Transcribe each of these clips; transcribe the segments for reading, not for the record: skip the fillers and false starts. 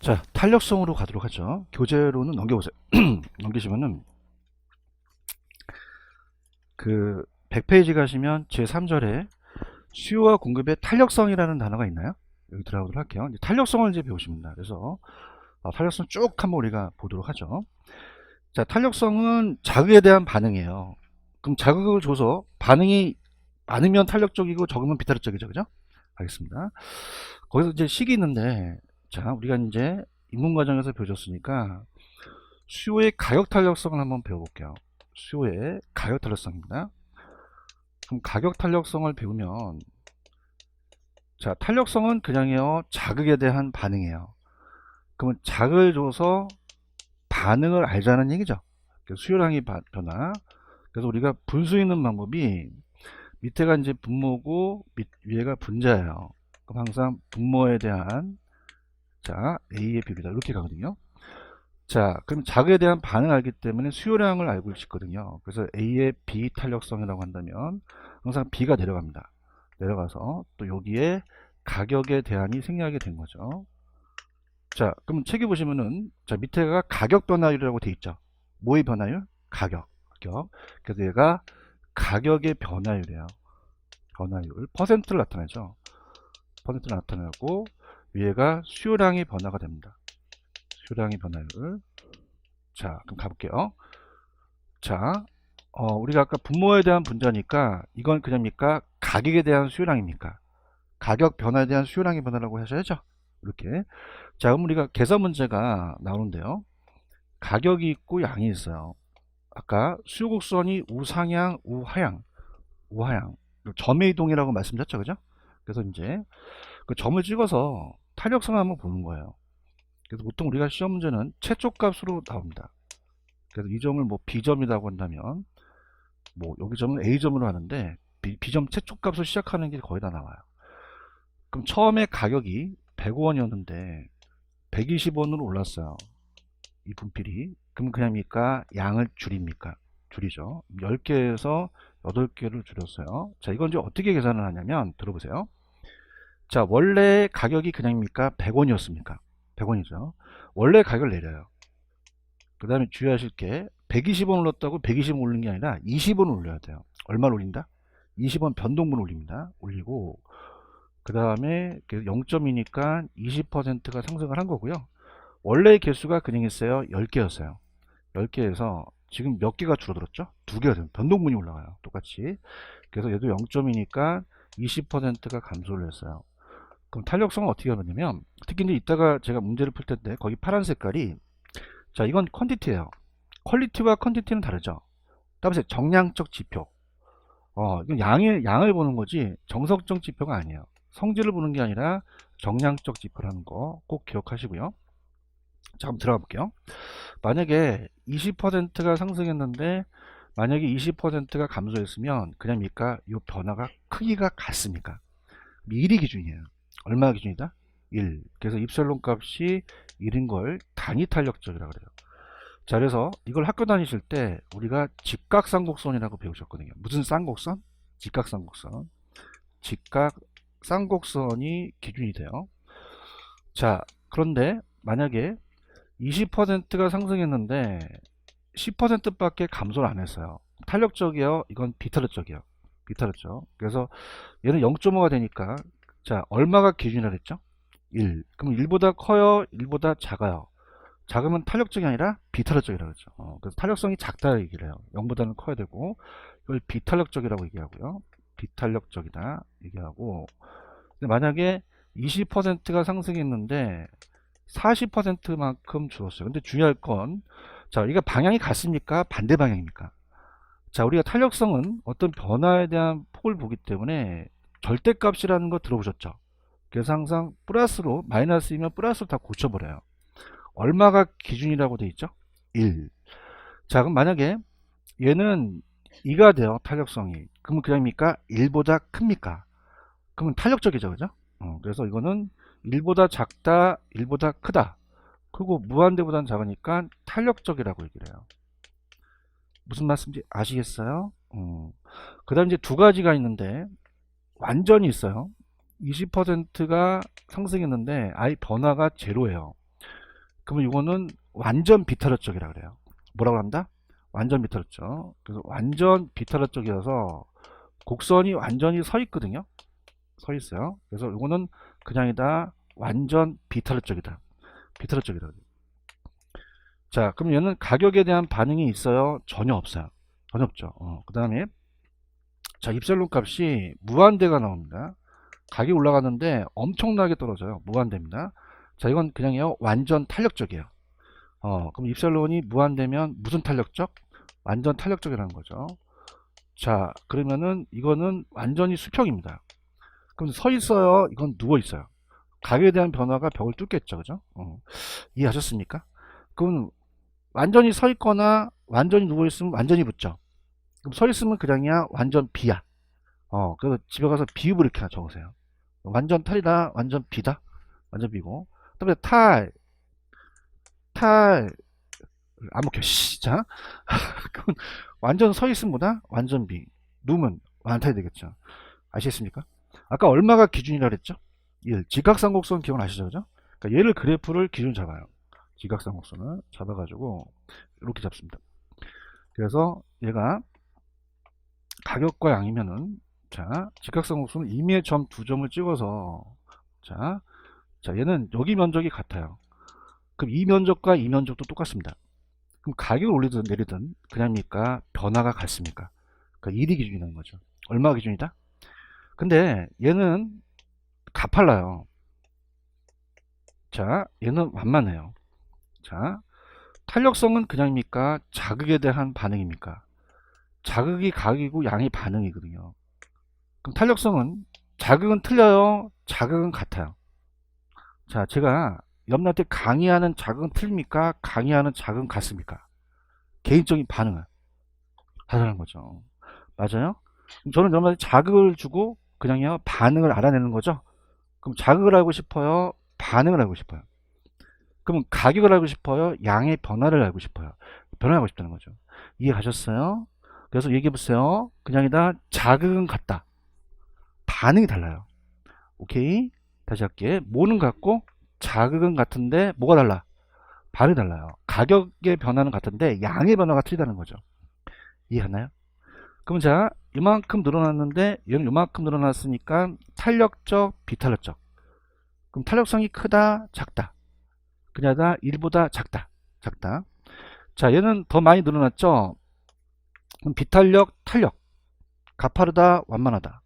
자, 탄력성으로 가도록 하죠. 교재로는 넘겨보세요. 넘기시면은 그 100페이지 가시면 제3절에 수요와 공급의 탄력성이라는 단어가 있나요? 여기 들어가도록 할게요. 이제 탄력성을 이제 배우십니다. 그래서 탄력성 쭉 한번 우리가 보도록 하죠. 자, 탄력성은 자극에 대한 반응이에요. 그럼 자극을 줘서 반응이 많으면 탄력적이고 적으면 비탄력적이죠. 그죠? 알겠습니다. 거기서 이제 식이 있는데, 자, 우리가 이제 입문 과정에서 배워줬으니까 수요의 가격 탄력성을 한번 배워볼게요. 수요의 가격 탄력성입니다. 그럼 가격 탄력성을 배우면, 자, 탄력성은 그냥요 자극에 대한 반응이에요. 그러면 자극을 줘서 반응을 알자는 얘기죠. 수요량의 변화. 그래서 우리가 분수 있는 방법이 밑에가 이제 분모고 위에가 분자예요. 그럼 항상 분모에 대한 자 A의 비율이다 이렇게 가거든요. 자, 그럼 자극에 대한 반응을 알기 때문에 수요량을 알고 있거든요. 그래서 A의 비탄력성이라고 한다면 항상 B가 내려갑니다. 내려가서 또 여기에 가격에 대한이 생략이 된 거죠. 자, 그럼 책에 보시면은 자 밑에가 가격 변화율이라고 돼 있죠. 뭐의 변화율? 가격. 그래서 얘가 가격의 변화율이에요. 변화율. 퍼센트를 나타내죠. 퍼센트를 나타내고 위에가 수요량의 변화가 됩니다. 수요량의 변화율. 자, 그럼 가볼게요. 자, 우리가 아까 분모에 대한 분자니까 이건 그냥입니까? 가격에 대한 수요량입니까? 가격 변화에 대한 수요량의 변화라고 하셔야죠. 이렇게. 자, 그럼 우리가 계산 문제가 나오는데요. 가격이 있고 양이 있어요. 아까 수요곡선이 우상향, 우하향. 점의 이동이라고 말씀드렸죠, 그죠? 그래서 이제 그 점을 찍어서 탄력성을 한번 보는 거예요. 그래서 보통 우리가 시험 문제는 최초값으로 나옵니다. 그래서 이 점을 뭐 B점이라고 한다면 뭐 여기 점은 A점으로 하는데 B점 최초값으로 시작하는 게 거의 다 나와요. 그럼 처음에 가격이 100원이었는데 120원으로 올랐어요. 이 분필이. 그럼 그냥입니까? 양을 줄입니까? 줄이죠. 10개에서 8개를 줄였어요. 자, 이건 이제 어떻게 계산을 하냐면 들어보세요. 자, 원래 가격이 그냥입니까? 100원이었습니까? 100원이죠. 원래 가격을 내려요. 그 다음에 주의하실 게 120원 올랐다고 120원 올린 게 아니라 20원 올려야 돼요. 얼마를 올린다? 20원 변동분 올립니다. 올리고 그 다음에 0.2니까 20%가 상승을 한 거고요. 원래 개수가 그냥 있어요. 10개였어요. 10개에서 지금 몇 개가 줄어들었죠? 2개가 됩니다. 변동분이 올라가요. 똑같이. 그래서 얘도 0.2니까 20%가 감소를 했어요. 그럼 탄력성은 어떻게 하느냐면 특히 이제 이따가 제가 문제를 풀 텐데 거기 파란 색깔이 자 이건 퀀티티예요. 퀄리티와 퀀티티는 다르죠. 따라서 정량적 지표. 이건 양을 보는 거지 정석적 지표가 아니에요. 성질을 보는 게 아니라 정량적 지표라는 거 꼭 기억하시고요. 자, 한번 들어가 볼게요. 만약에 20%가 상승했는데 만약에 20%가 감소했으면 그냥입니까? 이 변화가 크기가 같습니까? 1이 기준이에요. 얼마 기준이다? 1. 그래서 입설론 값이 1인 걸 단위 탄력적이라고 그래요. 자, 그래서 이걸 학교 다니실 때 우리가 직각쌍곡선이라고 배우셨거든요. 무슨 쌍곡선? 직각쌍곡선. 직각쌍곡선이 기준이 돼요. 자, 그런데 만약에 20%가 상승했는데 10%밖에 감소를 안 했어요. 탄력적이요? 이건 비탄력적이요. 비탄력적. 그래서 얘는 0.5가 되니까 자, 얼마가 기준이라 그랬죠? 1. 그럼 1보다 커요? 1보다 작아요? 작으면 탄력적이 아니라 비탄력적이라고 그러죠. 그래서 탄력성이 작다 얘기를 해요. 0보다는 커야 되고 이걸 비탄력적이라고 얘기하고요. 비탄력적이다 얘기하고 근데 만약에 20%가 상승했는데 40%만큼 줄었어요. 근데 중요할 건 자, 이게 방향이 같습니까? 반대 방향입니까? 자, 우리가 탄력성은 어떤 변화에 대한 폭을 보기 때문에 절대값이라는 거 들어보셨죠? 그래서 항상 플러스로 마이너스이면 플러스로 다 고쳐버려요. 얼마가 기준이라고 돼 있죠? 1. 자, 그럼 만약에 얘는 2가 돼요. 탄력성이. 그러면 그냥입니까? 1보다 큽니까? 그러면 탄력적이죠. 그죠? 그래서 이거는 1보다 작다, 1보다 크다. 그리고 무한대보다는 작으니까 탄력적이라고 얘기를 해요. 무슨 말씀인지 아시겠어요? 그 다음 이제 두 가지가 있는데 완전히 있어요. 20%가 상승했는데 아예 변화가 제로예요. 그러면 이거는 완전 비탄력적이라 그래요. 뭐라고 한다? 완전 비탄력적. 그래서 완전 비탄력적이어서 곡선이 완전히 서 있거든요. 서 있어요. 그래서 이거는 그냥이다. 완전 비탄력적이다. 비탄력적이다. 자, 그럼 얘는 가격에 대한 반응이 있어요? 전혀 없어요. 전혀 없죠. 그 다음에 자, 입셀론 값이 무한대가 나옵니다. 가격이 올라가는데 엄청나게 떨어져요. 무한대입니다. 자, 이건 그냥요 완전 탄력적이에요. 그럼 입셀론이 무한대면 무슨 탄력적? 완전 탄력적이라는 거죠. 자, 그러면은 이거는 완전히 수평입니다. 그럼 서 있어요? 이건 누워 있어요. 가격에 대한 변화가 벽을 뚫겠죠. 그죠? 이해하셨습니까? 그럼 완전히 서 있거나 완전히 누워 있으면 완전히 붙죠. 그럼 서 있으면 그냥이야 완전 비야. 그래서 집에 가서 비읍을 이렇게 적으세요. 완전 탈이다, 완전 비다, 완전 비고. 그다음에 탈, 안 먹혀, 씨. 자, 그럼 완전 서 있으면 뭐다? 완전 비. 누우면 완탈이 되겠죠. 아시겠습니까? 아까 얼마가 기준이라 그랬죠? 1. 직각삼곡선 기억나시죠? 그죠? 그러니까 얘를 그래프를 기준 잡아요. 직각삼곡선을 잡아가지고 이렇게 잡습니다. 그래서 얘가 가격과 양이면은 자, 직각삼곡선은 임의의 점 두 점을 찍어서 자, 얘는 여기 면적이 같아요. 그럼 이 면적과 이 면적도 똑같습니다. 그럼 가격을 올리든 내리든 그냥입니까? 변화가 같습니까? 그러니까 1이 기준이라는 거죠. 얼마가 기준이다? 근데 얘는 가팔라요. 자, 얘는 완만해요. 자, 탄력성은 그냥입니까? 자극에 대한 반응입니까? 자극이 가격이고 양이 반응이거든요. 그럼 탄력성은 자극은 틀려요? 자극은 같아요? 자, 제가 염라한테 강의하는 자극은 틀립니까? 강의하는 자극은 같습니까? 개인적인 반응은 다르다는 거죠. 맞아요? 그럼 저는 염라한테 자극을 주고 그냥요 반응을 알아내는 거죠. 그럼 자극을 알고 싶어요? 반응을 알고 싶어요? 그럼 가격을 알고 싶어요? 양의 변화를 알고 싶어요? 변화를 알고 싶다는 거죠. 이해가셨어요? 그래서 얘기해보세요. 그냥이다. 자극은 같다. 반응이 달라요. 오케이? 다시 할게. 뭐는 같고 자극은 같은데 뭐가 달라? 반응이 달라요. 가격의 변화는 같은데 양의 변화가 틀리다는 거죠. 이해하나요? 그럼 자, 이만큼 늘어났는데 얘는 이만큼 늘어났으니까 탄력적, 비탄력적. 그럼 탄력성이 크다, 작다. 그냥다 1보다 작다. 작다. 자, 얘는 더 많이 늘어났죠? 그럼 비탄력, 탄력. 가파르다, 완만하다.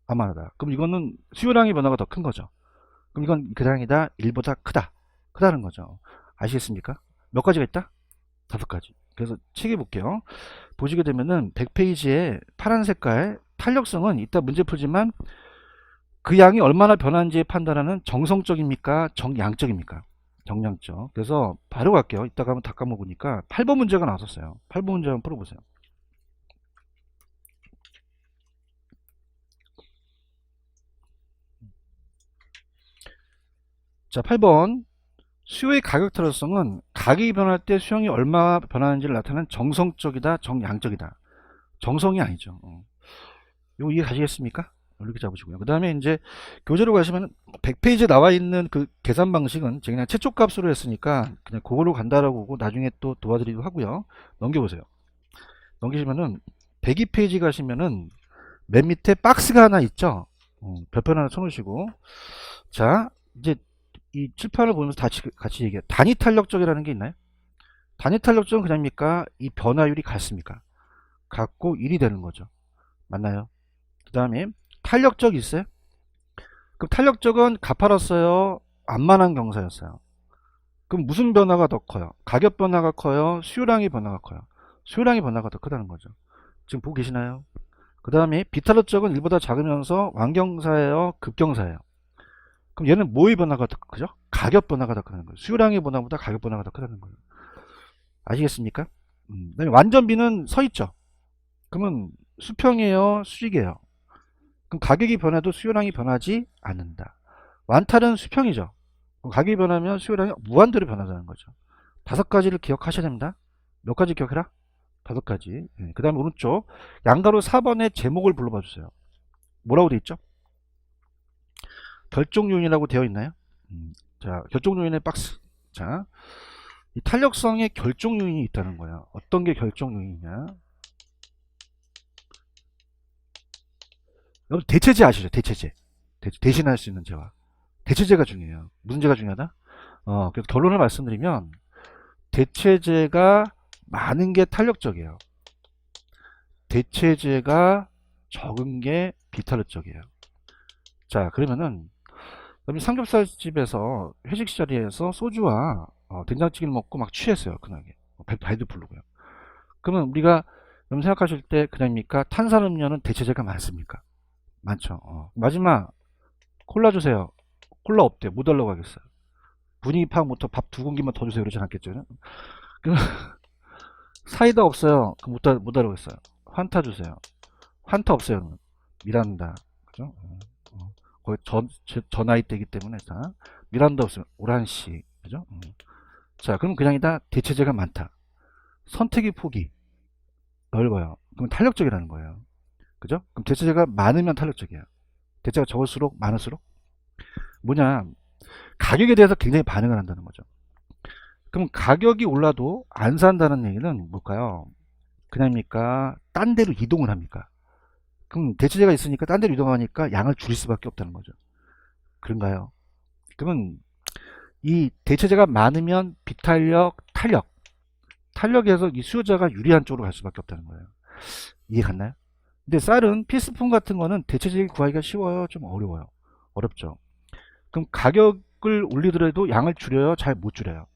완만하다. 그럼 이거는 수요량의 변화가 더 큰 거죠. 그럼 이건 그냥이다 1보다 크다. 크다는 거죠. 아시겠습니까? 몇 가지가 있다? 5가지. 그래서 책에 볼게요. 보시게 되면은 100페이지에 파란 색깔 탄력성은 이따 문제 풀지만 그 양이 얼마나 변하는지 판단하는 정성적입니까? 정양적입니까? 정량적. 그래서 바로 갈게요. 이따 가면 다 까먹으니까 8번 문제가 나왔었어요. 8번 문제 한번 풀어보세요. 자, 8번. 수요의 가격 탄력성은 가격이 변할 때 수용이 얼마 변하는지를 나타내는 정성적이다, 정양적이다. 정성이 아니죠. 이거 이해 가시겠습니까? 이렇게 잡으시고요. 그 다음에 이제 교재로 가시면 100페이지에 나와 있는 그 계산 방식은 제가 그냥 최초값으로 했으니까 그냥 그걸로 간다라고 하고 나중에 또 도와드리기도 하고요. 넘겨보세요. 넘기시면은 102페이지 가시면은 맨 밑에 박스가 하나 있죠. 별표 하나 쳐놓으시고 자 이제 이 칠판을 보면서 같이 얘기해요. 단위 탄력적이라는 게 있나요? 단위 탄력적은 그냥입니까? 이 변화율이 같습니까? 같고 1이 되는 거죠. 맞나요? 그 다음에 탄력적 있어요? 그럼 탄력적은 가파랐어요? 완만한 경사였어요? 그럼 무슨 변화가 더 커요? 가격 변화가 커요? 수요량의 변화가 커요? 수요량의 변화가 더 크다는 거죠. 지금 보고 계시나요? 그 다음에 비탄력적은 1보다 작으면서 완경사예요? 급경사예요? 그럼 얘는 뭐의 변화가 더 크죠? 가격 변화가 더 크다는 거예요. 수요량의 변화보다 가격 변화가 더 크다는 거예요. 아시겠습니까? 그다음에 완전 비는 서 있죠. 그러면 수평이에요, 수직이에요. 그럼 가격이 변해도 수요량이 변하지 않는다. 완탈은 수평이죠. 그럼 가격이 변하면 수요량이 무한대로 변하자는 거죠. 5가지를 기억하셔야 됩니다. 몇 가지 기억해라? 5가지. 그 다음에 오른쪽 양가로 4번의 제목을 불러봐 주세요. 뭐라고 되어 있죠? 결정 요인이라고 되어 있나요? 자, 결정 요인의 박스. 자, 이 탄력성의 결정 요인이 있다는 거야. 어떤 게 결정 요인이냐? 여러분 대체제 아시죠? 대체제. 대신할 수 있는 제와. 대체제가 중요해요. 무슨 제가 중요하다? 그래서 결론을 말씀드리면 대체제가 많은 게 탄력적이에요. 대체제가 적은 게 비탄력적이에요. 자, 그러면은 삼겹살집에서 회식 자리에서 소주와 된장찌개를 먹고 막 취했어요. 그나게 발도 부르고요. 그러면 우리가 여러분 생각하실 때 그냥입니까? 탄산음료는 대체제가 많습니까? 많죠. 마지막 콜라 주세요. 콜라 없대요. 못 달라고 하겠어요. 분위기 파악부터 밥 2공기만 더 주세요. 그러지 않겠죠? 그럼 사이다 없어요. 그럼 못 달라고 했어요. 환타 주세요. 환타 없어요. 미란다. 그죠? 거의 저 나이 때이기 때문에 자, 미란다 없으면 오란씨. 그죠? 자, 그럼 그냥이다. 대체제가 많다. 선택의 폭이 넓어요. 그럼 탄력적이라는 거예요. 그죠? 그럼 대체제가 많으면 탄력적이에요. 대체가 적을수록 많을수록 뭐냐? 가격에 대해서 굉장히 반응을 한다는 거죠. 그럼 가격이 올라도 안 산다는 얘기는 뭘까요? 그냥입니까? 딴 데로 이동을 합니까? 그럼 대체제가 있으니까 딴 데로 이동하니까 양을 줄일 수밖에 없다는 거죠. 그런가요? 그러면 이 대체제가 많으면 비탄력, 탄력에서 이 수요자가 유리한 쪽으로 갈 수밖에 없다는 거예요. 이해 갔나요? 근데 쌀은 필수품 같은 거는 대체제 구하기가 쉬워요? 좀 어려워요? 어렵죠. 그럼 가격을 올리더라도 양을 줄여요? 잘 못 줄여요?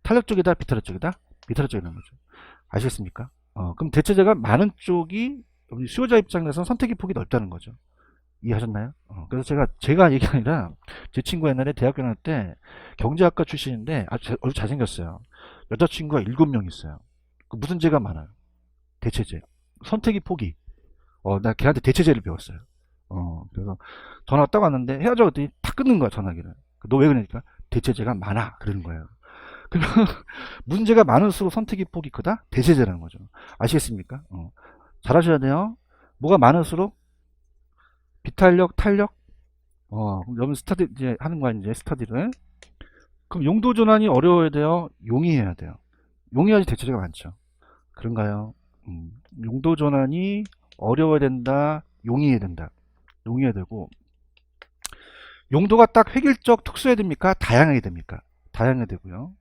탄력적이다? 비탄력적이다? 비탄력적이라는 거죠. 아시겠습니까? 그럼 대체제가 많은 쪽이 수요자 입장에서 선택의 폭이 넓다는 거죠. 이해하셨나요? 그래서 제가 얘기 아니라 제 친구 옛날에 대학교 다닐 때 경제학과 출신인데 아주 잘생겼어요. 여자친구가 7명 있어요. 무슨 제가 많아요? 대체제. 선택의 폭이. 나 걔한테 대체제를 배웠어요. 그래서 전화 딱 왔는데 헤어져 그랬더니 탁 끊는 거야, 전화기를. 너 왜 그러니까? 대체제가 많아. 그러는 거예요. 그러면 문제가 많을수록 선택의 폭이 크다? 대체제라는 거죠. 아시겠습니까? 잘 하셔야 돼요. 뭐가 많을수록 비탄력, 탄력. 여러분 스타디 이제 하는 거야, 이제 스타디를. 그럼 용도 전환이 어려워야 돼요? 용이해야 돼요. 용이해야지 대체제가 많죠. 그런가요? 용도 전환이 어려워야 된다, 용이해야 된다. 용이해야 되고, 용도가 딱 획일적 특수해야 됩니까? 다양하게 됩니까? 다양해야 되고요.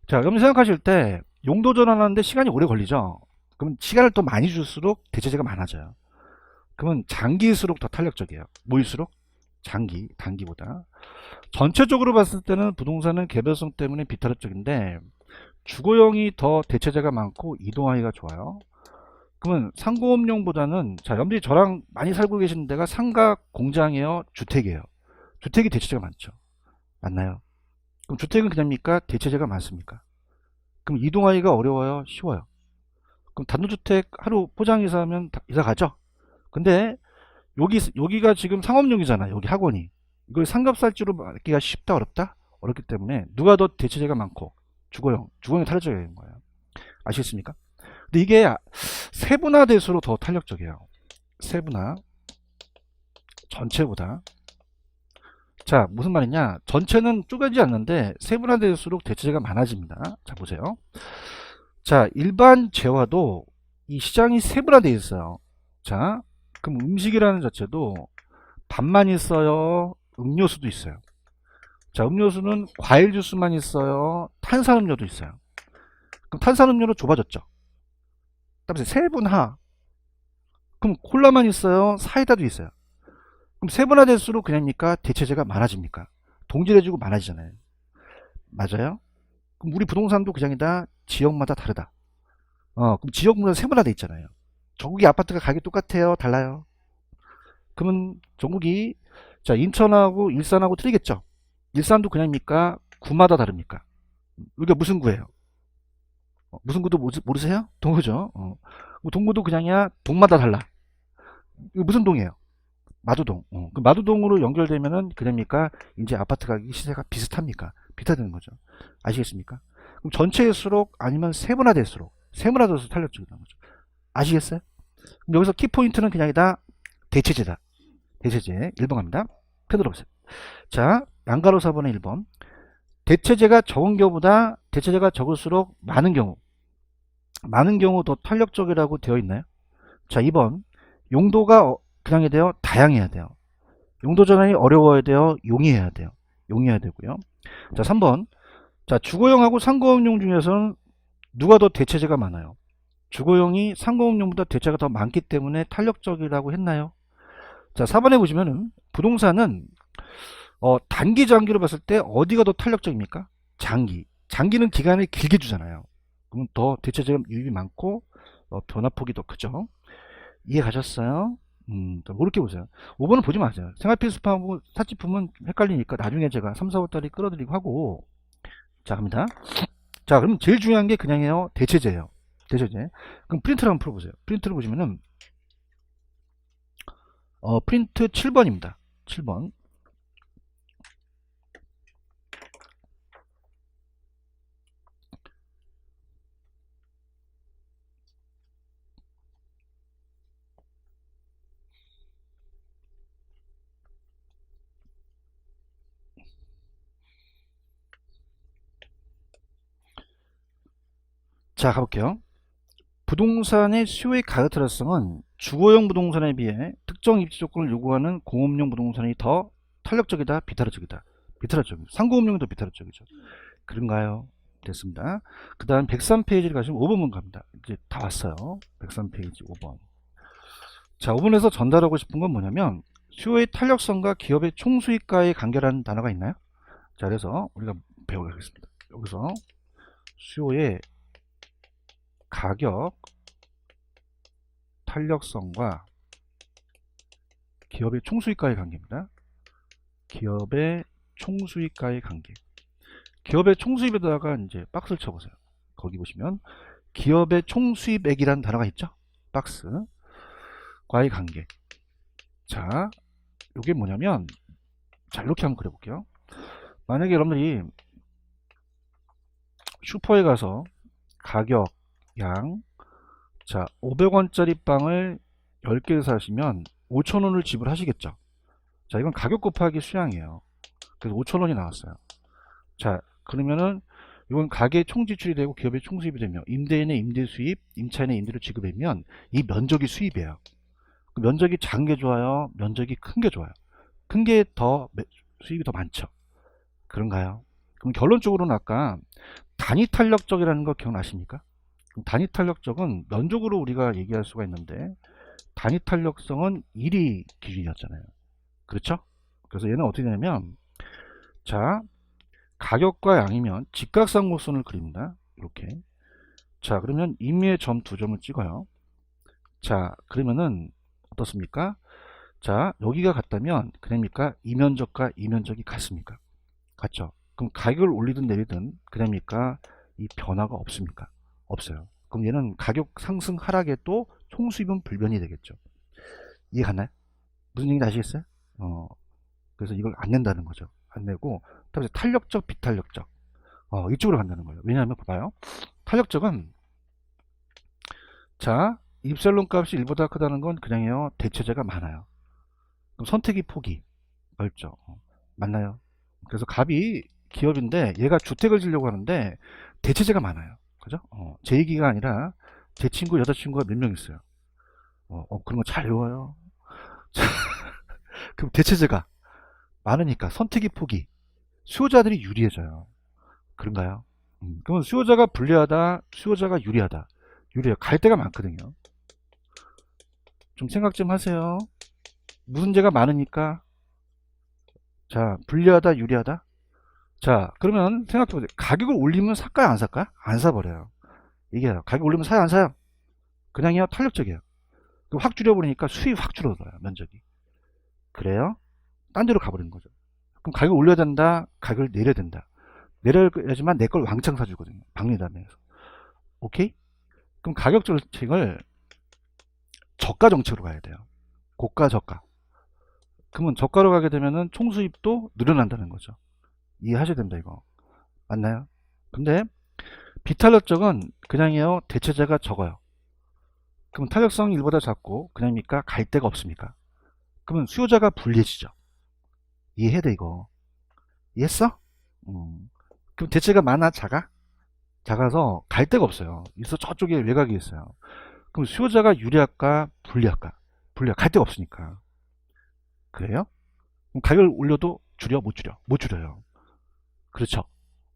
자, 여러분 생각하실 때 용도 전환하는데 시간이 오래 걸리죠? 그럼 시간을 더 많이 줄수록 대체제가 많아져요. 그러면 장기일수록 더 탄력적이에요. 뭐일수록? 장기, 단기보다. 전체적으로 봤을 때는 부동산은 개별성 때문에 비탄력적인데 주거용이 더 대체제가 많고 이동하기가 좋아요. 그러면 상공업용보다는 자, 여러분들이 저랑 많이 살고 계신 데가 상가, 공장이에요? 주택이에요? 주택이 대체제가 많죠. 맞나요? 그럼 주택은 그냥입니까? 대체제가 많습니까? 그럼 이동하기가 어려워요? 쉬워요? 그럼 단독주택 하루 포장이사 하면 이사 가죠? 근데 여기가 지금 상업용이잖아. 여기 학원이. 이걸 상급살지로 맡기가 쉽다, 어렵다? 어렵기 때문에 누가 더 대체제가 많고 주거용이 탄력적인 거예요. 아시겠습니까? 근데 이게 세분화될수록 더 탄력적이에요. 세분화 전체보다. 자, 무슨 말이냐? 전체는 쪼개지 않는데 세분화될수록 대체제가 많아집니다. 자, 보세요. 자, 일반 재화도 이 시장이 세분화되어 있어요. 자, 그럼 음식이라는 자체도 밥만 있어요? 음료수도 있어요. 자, 음료수는 과일 주스만 있어요? 탄산음료도 있어요. 그럼 탄산음료로 좁아졌죠. 그다음에 세분화. 그럼 콜라만 있어요? 사이다도 있어요. 그럼 세분화될수록 그냥입니까? 대체제가 많아집니까? 동질해지고 많아지잖아요. 맞아요? 그럼 우리 부동산도 그냥이다. 지역마다 다르다. 그럼 지역마다 세분화돼 있잖아요. 전국의 아파트가 가격이 똑같아요? 달라요? 그러면 전국이 자, 인천하고 일산하고 틀리겠죠? 일산도 그냥입니까? 구마다 다릅니까? 여기가 무슨 구예요? 무슨 구도 모르세요? 동구죠. 동구도 그냥이야. 동마다 달라. 이거 무슨 동이에요? 마두동. 그 마두동으로 연결되면은 그냥입니까? 이제 아파트 가격 시세가 비슷합니까? 비슷하다는 거죠. 아시겠습니까? 그럼 전체일수록 아니면 세분화될수록 탄력적이라는 거죠. 아시겠어요? 그럼 여기서 키포인트는 그냥이다. 대체제다. 대체제. 1번 갑니다. 펴 들어보세요. 자, 양가로 4번의 1번. 대체재가 적은 경우보다 대체재가 적을수록 많은 경우 더 탄력적이라고 되어 있나요? 자, 2번. 용도가 그냥 해야 돼요? 다양해야 돼요. 용도 전환이 어려워야 돼요? 용이해야 돼요. 용이해야 되고요. 자, 3번. 자, 주거용하고 상거용용 중에서는 누가 더 대체재가 많아요? 주거용이 상거용용보다 대체가 더 많기 때문에 탄력적이라고 했나요? 자, 4번에 보시면은 부동산은 단기 장기로 봤을 때 어디가 더 탄력적입니까? 장기는 기간을 길게 주잖아요. 그럼 더 대체재가 유입이 많고 변화폭이 더 크죠. 이해 가셨어요? 그렇게 보세요. 5번은 보지 마세요. 생활필수품하고 사치품은 헷갈리니까 나중에 제가 3, 4, 5달이 끌어드리고 하고. 자, 갑니다. 자, 그럼 제일 중요한 게 그냥요 대체재예요. 대체재. 그럼 프린트를 한번 풀어보세요. 프린트를 보시면은 프린트 7번입니다. 7번. 자, 가볼게요. 부동산의 수요의 가격 타락성은 주거용 부동산에 비해 특정 입지 조건을 요구하는 공업용 부동산이 더 탄력적이다, 비탄력적이다. 비탄력적이죠. 상공업용이 더 비탄력적이죠. 그런가요? 됐습니다. 그 다음 103페이지를 가시면 5번문 갑니다. 이제 다 왔어요. 103페이지 5번. 자, 5번에서 전달하고 싶은 건 뭐냐면 수요의 탄력성과 기업의 총수익과의 관계라는 단어가 있나요? 자, 그래서 우리가 배우겠습니다. 여기서 수요의 가격 탄력성과 기업의 총수익과의 관계입니다. 기업의 총수익과의 관계. 기업의 총수입에다가 이제 박스를 쳐보세요. 거기 보시면 기업의 총수입액이라는 단어가 있죠. 박스. 과의 관계. 자, 이게 뭐냐면, 자, 이렇게 한번 그려볼게요. 만약에 여러분들이 슈퍼에 가서 가격, 양, 자, 500원짜리 빵을 10개를 사시면 5,000원을 지불하시겠죠. 자, 이건 가격 곱하기 수량이에요. 그래서 5,000원이 나왔어요. 자, 그러면은 이건 가게 총지출이 되고 기업의 총수입이 되며 임대인의 임대 수입, 임차인의 임대료 지급이면 이 면적이 수입이에요. 그 면적이 작은 게 좋아요? 면적이 큰 게 좋아요? 큰 게 더 수입이 더 많죠. 그런가요? 그럼 결론적으로는 아까 단위 탄력적이라는 거 기억나십니까? 그럼 단위 탄력적은 면적으로 우리가 얘기할 수가 있는데 단위 탄력성은 1이 기준이었잖아요. 그렇죠? 그래서 얘는 어떻게 되냐면, 자, 가격과 양이면 직각삼각선을 그립니다. 이렇게. 자, 그러면 임의의 점 두 점을 찍어요. 자, 그러면은 어떻습니까? 자, 여기가 같다면 그럽니까? 이 면적과 이 면적이 같습니까? 같죠? 그럼 가격을 올리든 내리든 그럽니까? 이 변화가 없습니까? 없어요. 그럼 얘는 가격 상승 하락에도 총수입은 불변이 되겠죠. 이해 갔나요? 무슨 얘기인지 아시겠어요? 그래서 이걸 안 낸다는 거죠. 안 내고 탄력적, 비탄력적 이쪽으로 간다는 거예요. 왜냐하면 봐봐요. 탄력적은, 자, 입살론 값이 1보다 크다는 건 그냥요 대체재가 많아요. 그럼 선택의 폭이 넓죠. 맞나요? 그래서 갑이 기업인데 얘가 주택을 지려고 하는데 대체재가 많아요. 그죠? 제 얘기가 아니라 제 친구 여자친구가 몇 명 있어요. 그런 거 잘 외워요. 그럼 대체재가 많으니까 선택의 폭이 수요자들이 유리해져요. 그런가요? 그러면 수요자가 불리하다, 수요자가 유리하다. 유리해요. 갈 데가 많거든요. 좀 생각 좀 하세요. 무슨 죄가 많으니까. 자, 불리하다, 유리하다. 자, 그러면 생각해보세요. 가격을 올리면 살까요, 안 살까요? 안 사버려요. 이게 가격 올리면 사요, 안 사요? 그냥요, 탄력적이에요. 확 줄여버리니까 수익 확 줄어들어요, 면적이. 그래요? 딴 데로 가버리는 거죠. 그럼 가격 올려야 된다, 가격을 내려야 된다. 내려야지만 내 걸 왕창 사주거든요. 박리담에서. 오케이? 그럼 가격 정책을 저가 정책으로 가야 돼요. 고가 저가. 그러면 저가로 가게 되면은 총수입도 늘어난다는 거죠. 이해하셔야 됩니다, 이거. 맞나요? 근데 비탄력적은 그냥이요 대체재가 적어요. 그럼 탄력성이 1보다 작고 그냥입니까? 갈 데가 없습니까? 그러면 수요자가 불리해지죠. 이해해야 돼, 이거. 이해했어? 그럼 대체가 많아, 작아? 작아서 갈 데가 없어요. 있어, 저쪽에 외곽이 있어요. 그럼 수요자가 유리할까, 불리할까? 불리할, 갈 데가 없으니까. 그래요? 그럼 가격을 올려도 줄여, 못 줄여? 못 줄여요. 그렇죠.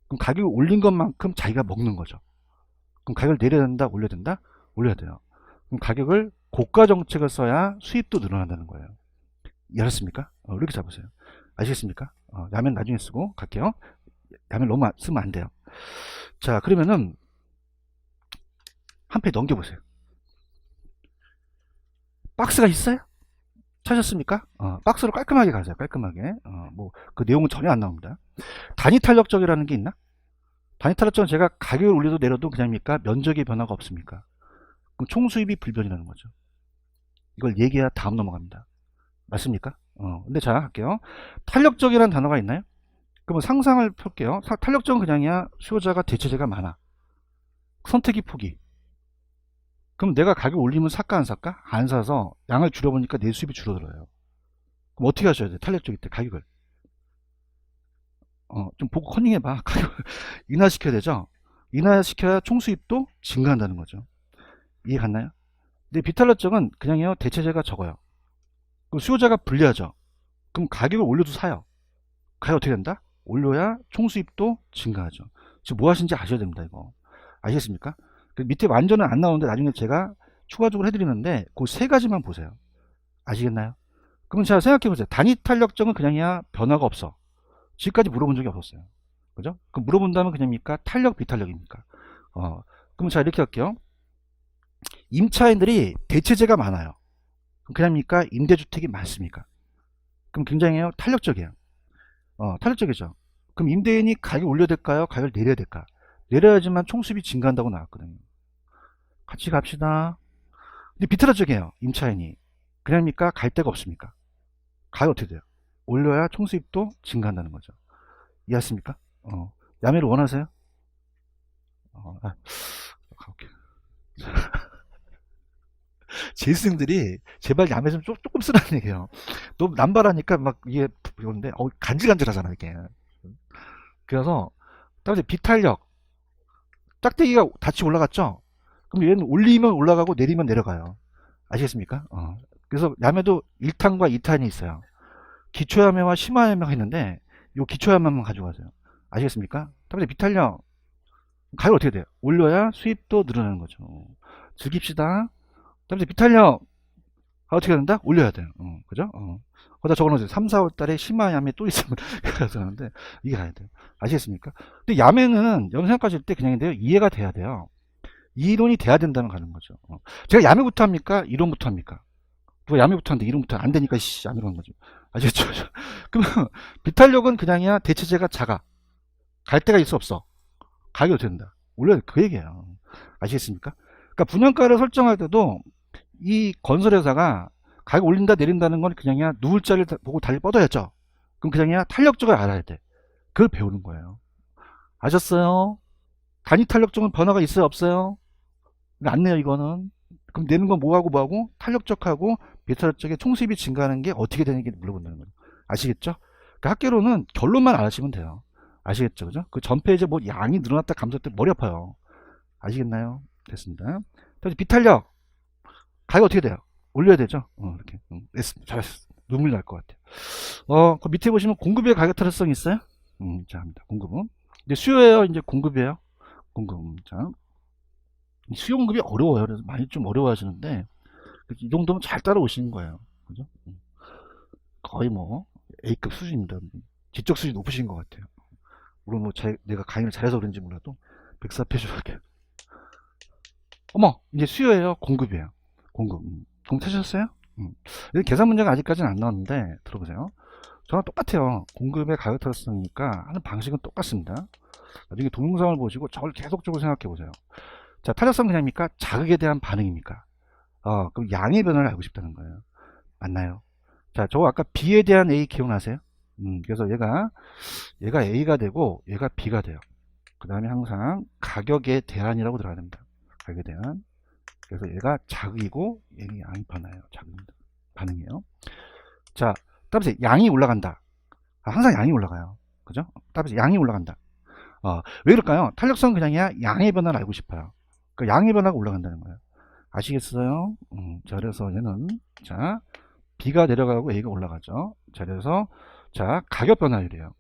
그럼 가격을 올린 것만큼 자기가 먹는 거죠. 그럼 가격을 내려야 된다, 올려야 된다? 올려야 돼요. 그럼 가격을 고가 정책을 써야 수입도 늘어난다는 거예요. 이해하셨습니까? 이렇게 잡으세요. 아시겠습니까? 라면 나중에 쓰고 갈게요. 라면 너무 쓰면 안 돼요. 자, 그러면은 한 페이지 넘겨보세요. 박스가 있어요? 찾았습니까? 박스로 깔끔하게 가세요. 깔끔하게. 뭐 그 내용은 전혀 안 나옵니다. 단위 탄력적이라는 게 있나? 단위 탄력적은 제가 가격을 올려도 내려도 그냥입니까? 면적의 변화가 없습니까? 그럼 총수입이 불변이라는 거죠. 이걸 얘기해야 다음 넘어갑니다. 맞습니까? 근데 자, 할게요. 탄력적이라는 단어가 있나요? 그러면 상상을 펼게요. 탄력적은 그냥이야. 수요자가 대체재가 많아. 선택의 폭이. 그럼 내가 가격 올리면 살까 안 살까? 안 사서 양을 줄여보니까 내 수입이 줄어들어요. 그럼 어떻게 하셔야 돼요? 탄력적일 때 가격을. 좀 보고 커닝해봐. 가격을 인하시켜야 되죠? 인하시켜야 총수입도 증가한다는 거죠. 이해 갔나요? 근데 비탄력적은 그냥요. 대체재가 적어요. 그럼 수요자가 불리하죠. 그럼 가격을 올려도 사요. 가격 어떻게 된다? 올려야 총수입도 증가하죠. 지금 뭐 하시는지 아셔야 됩니다. 이거 아시겠습니까? 그 밑에 완전은 안 나오는데 나중에 제가 추가적으로 해드리는데 그 세 가지만 보세요. 아시겠나요? 그럼 자, 생각해보세요. 단위 탄력적은 그냥이야. 변화가 없어. 지금까지 물어본 적이 없었어요. 그죠? 그럼 물어본다면 그냥입니까? 탄력 비탄력입니까? 그럼 자, 이렇게 할게요. 임차인들이 대체재가 많아요. 그럼 그냥입니까? 임대주택이 많습니까? 그럼 굉장히 탄력적이에요. 탄력적이죠. 그럼 임대인이 가격 올려야 될까요? 가격을 내려야 될까? 내려야지만 총수입이 증가한다고 나왔거든요. 같이 갑시다. 근데 비틀어적이에요. 임차인이. 그냥입니까? 갈 데가 없습니까? 가격 어떻게 돼요? 올려야 총수입도 증가한다는 거죠. 이해하십니까? 야매를 원하세요? 가볼게요. 제 스승들이 제발 야매 좀 조금 쓰라는 얘기예요. 너무 남발하니까 막 이게 그런데 간질간질하잖아 이게. 그래서 다음에 비탄력 짝대기가 같이 올라갔죠. 그럼 얘는 올리면 올라가고 내리면 내려가요. 아시겠습니까? 그래서 야매도 1탄과 2탄이 있어요. 기초야매와 심화야매가 있는데 요 기초야매만 가져가세요. 아시겠습니까? 다음에 비탄력 가격 어떻게 돼요? 올려야 수입도 늘어나는 거죠. 즐깁시다. 다음에 비탄력 어떻게 된다? 올려야 돼요. 그죠? 거기다 적어놓으세요. 3, 4월 달에 심화야매 또 있으면 그래서 하는데 이게 가야 돼요. 아시겠습니까? 근데 야매는 연생까지 때 그냥인데요. 이해가 돼야 돼요. 이론이 돼야 된다는 가는 거죠. 제가 야매부터 합니까? 이론부터 합니까? 누가 야매부터 하는데 이론부터 안 되니까 야매로 하는 거죠. 아시겠죠? 그러면 비탄력은 그냥이야. 대체재가 작아. 갈 데가 있어 없어? 가격이 어떻게 된다? 원래 그 얘기예요. 아시겠습니까? 그러니까 분양가를 설정할 때도 이 건설회사가 가격 올린다 내린다는 건 그냥이야 누울 자리를 보고 달리 뻗어야죠. 그럼 그냥이야 탄력적을 알아야 돼. 그걸 배우는 거예요. 아셨어요? 단위 탄력적은 변화가 있어요 없어요? 안 내요 이거는. 그럼 내는 건 뭐하고 뭐하고 탄력적하고 비탄력적의 총수입이 증가하는 게 어떻게 되는 게 물어본다는 거죠. 아시겠죠? 그러니까 학계로는 결론만 알아시면 돼요. 아시겠죠? 그죠? 그 전 페이지에 뭐 양이 늘어났다 감소했다 머리 아파요. 아시겠나요? 됐습니다. 다시 비탄력 가격 어떻게 돼요? 올려야 되죠? 이렇게. 됐습니다. 잘했어. 눈물 날 것 같아요. 그 밑에 보시면 공급의 가격 탄력성이 있어요? 자, 합니다. 공급은. 이제 수요예요? 이제 공급이에요? 공급. 자. 수요 공급이 어려워요. 그래서 많이 좀 어려워 하시는데, 이 정도면 잘 따라오시는 거예요. 그죠? 거의 뭐, A급 수준입니다. 지적 수준이 높으신 것 같아요. 물론 뭐, 내가 강의를 잘해서 그런지 몰라도, 백사페이지 할게요. 어머! 이제 수요예요? 공급이에요? 공급. 공급 찾으셨어요? 계산 문제가 아직까지는 안 나왔는데, 들어보세요. 저랑 똑같아요. 공급의 가격 탄력성이니까 하는 방식은 똑같습니다. 나중에 동영상을 보시고 저를 계속적으로 생각해 보세요. 자, 탄력성 그냥입니까? 자극에 대한 반응입니까? 그럼 양의 변화를 알고 싶다는 거예요. 맞나요? 자, 저거 아까 B에 대한 A 기억나세요? 그래서 얘가 A가 되고 얘가 B가 돼요. 그 다음에 항상 가격에 대한이라고 들어가야 됩니다. 가격에 대한. 그래서 얘가 자극이고 얘는 양이 변화예요. 자극입니다. 반응이에요. 자, 따라서 양이 올라간다. 항상 양이 올라가요. 그죠? 따라서 양이 올라간다. 왜 그럴까요? 탄력성은 그냥이야 양의 변화를 알고 싶어요. 그러니까 양의 변화가 올라간다는 거예요. 아시겠어요? 자, 그래서 얘는, 자, B가 내려가고 A가 올라가죠. 자, 그래서, 자, 가격 변화율이에요.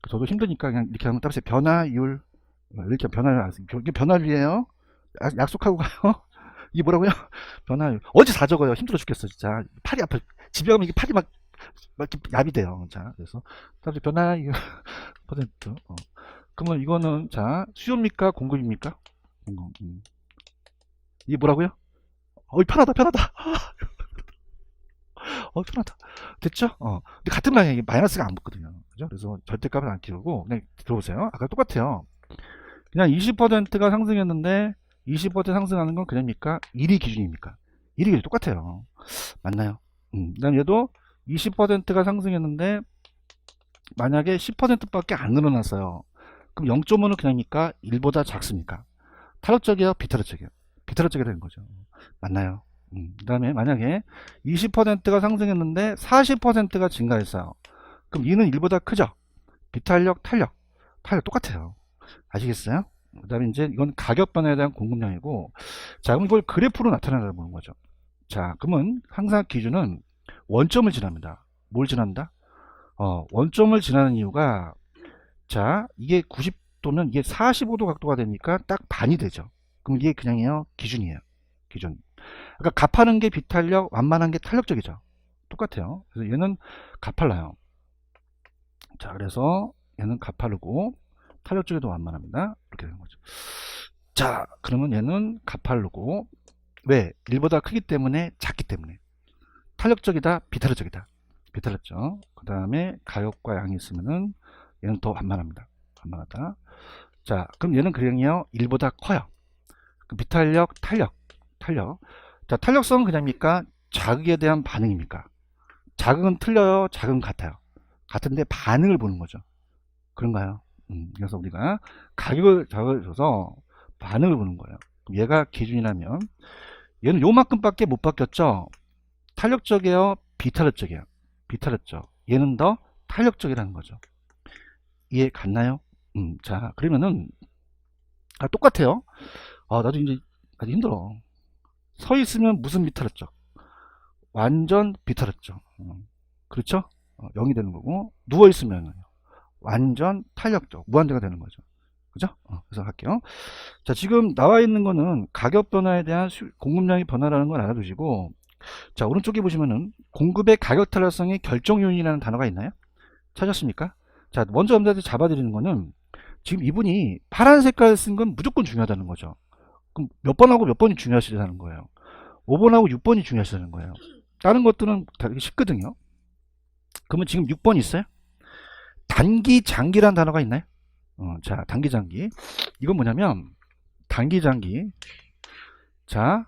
저도 힘드니까 그냥 이렇게 하면 따라서 변화율, 이렇게 변화율, 이게 변화율이에요. 약속하고 가요. 이게 뭐라고요? 변화율. 어제 다 적어요. 힘들어 죽겠어, 진짜. 팔이 아파. 집에 가면 이게 팔이 막 이렇게 야비 돼요. 자, 그래서, 따라서 변화율, 퍼센트. 그러면 이거는, 자, 수요입니까? 공급입니까? 공급. 이게 뭐라고요? 편하다, 편하다. 편하다. 됐죠? 근데 같은 방향이 마이너스가 안 붙거든요. 그죠? 그래서 절대값은 안 키우고, 그냥 들어보세요. 아까 똑같아요. 그냥 20%가 상승했는데, 20% 상승하는 건 그냥입니까? 1위 기준입니까? 1위 기준 똑같아요. 맞나요? 그 다음 얘도 20%가 상승했는데, 만약에 10%밖에 안 늘어났어요. 그럼 0.5는 그냥입니까? 1보다 작습니까? 탈락적이에요? 비탈락적이에요? 비탈락적이 되는 거죠. 맞나요? 그 다음에 만약에 20%가 상승했는데 40%가 증가했어요. 그럼 2는 1보다 크죠? 비탄력, 탄력 똑같아요. 아시겠어요? 그 다음에 이제 이건 가격 변화에 대한 공급량이고, 자, 그럼 이걸 그래프로 나타내는 보는 거죠. 자, 그러면 항상 기준은 원점을 지납니다. 뭘 지난다? 원점을 지나는 이유가, 자, 이게 90도면 이게 45도 각도가 되니까 딱 반이 되죠. 그럼 이게 그냥이요 기준이에요. 기준. 그러니까 가파른 게 비탄력, 완만한 게 탄력적이죠. 똑같아요. 그래서 얘는 가팔라요. 자, 그래서 얘는 가파르고 탄력적이도 완만합니다. 이렇게 되는 거죠. 자, 그러면 얘는 가파르고, 왜? 1보다 크기 때문에, 작기 때문에. 탄력적이다, 비탄력적이다. 비탄력적. 그 다음에 가격과 양이 있으면은 얘는 더 완만합니다. 완만하다. 자, 그럼 얘는 그냥요 1보다 커요. 비탄력, 탄력. 자, 탄력성은 그냥입니까? 자극에 대한 반응입니까? 자극은 틀려요, 자극은 같아요. 같은데 반응을 보는 거죠. 그런가요? 그래서 우리가 가격을 자극을 줘서 반응을 보는 거예요. 얘가 기준이라면 얘는 요만큼밖에 못 바뀌었죠. 탄력적이에요, 비탄력적이에요? 비탄력적. 얘는 더 탄력적이라는 거죠. 이해 갔나요? 자, 그러면은 똑같아요. 나도 이제 아주 힘들어. 서 있으면 무슨 비탄력적? 완전 비탄력적. 그렇죠? 0이 되는 거고, 누워 있으면 완전 탄력적, 무한대가 되는 거죠. 그죠? 그래서 할게요. 자, 지금 나와 있는 거는 가격 변화에 대한 공급량의 변화라는 걸 알아두시고, 자, 오른쪽에 보시면은 공급의 가격 탄력성의 결정 요인이라는 단어가 있나요? 찾았습니까? 자, 먼저 여러분들한테 잡아드리는 거는, 지금 이분이 파란 색깔 쓴 건 무조건 중요하다는 거죠. 그럼 몇 번하고 몇 번이 중요하시다는 거예요. 5번하고 6번이 중요하시다는 거예요. 다른 것들은 다 쉽거든요. 그러면 지금 6번 있어요? 단기, 장기라는 단어가 있나요? 자, 단기, 장기. 이건 뭐냐면, 단기, 장기. 자,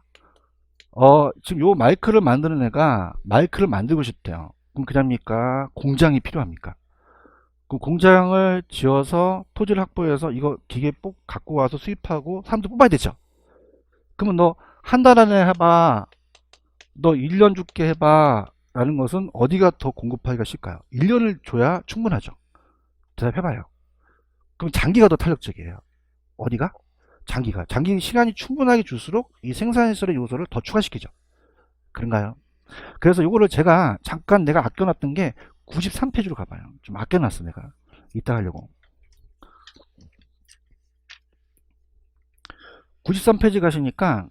지금 요 마이크를 만드는 애가 마이크를 만들고 싶대요. 그럼 그냥입니까? 공장이 필요합니까? 그럼 공장을 지어서 토지를 확보해서 이거 기계 뽑 갖고 와서 수입하고 사람들 뽑아야 되죠. 그러면 너 한 달 안에 해봐, 너 1년 줄게 해봐 라는 것은 어디가 더 공급하기가 쉽까요? 1년을 줘야 충분하죠. 대답해봐요. 그럼 장기가 더 탄력적이에요. 어디가? 장기가. 장기 시간이 충분하게 줄수록 이 생산시설의 요소를 더 추가시키죠. 그런가요? 그래서 이거를 제가 잠깐 내가 아껴놨던 게 93페이지로 가봐요. 좀 아껴놨어 내가. 이따 하려고. 93페이지 가시니까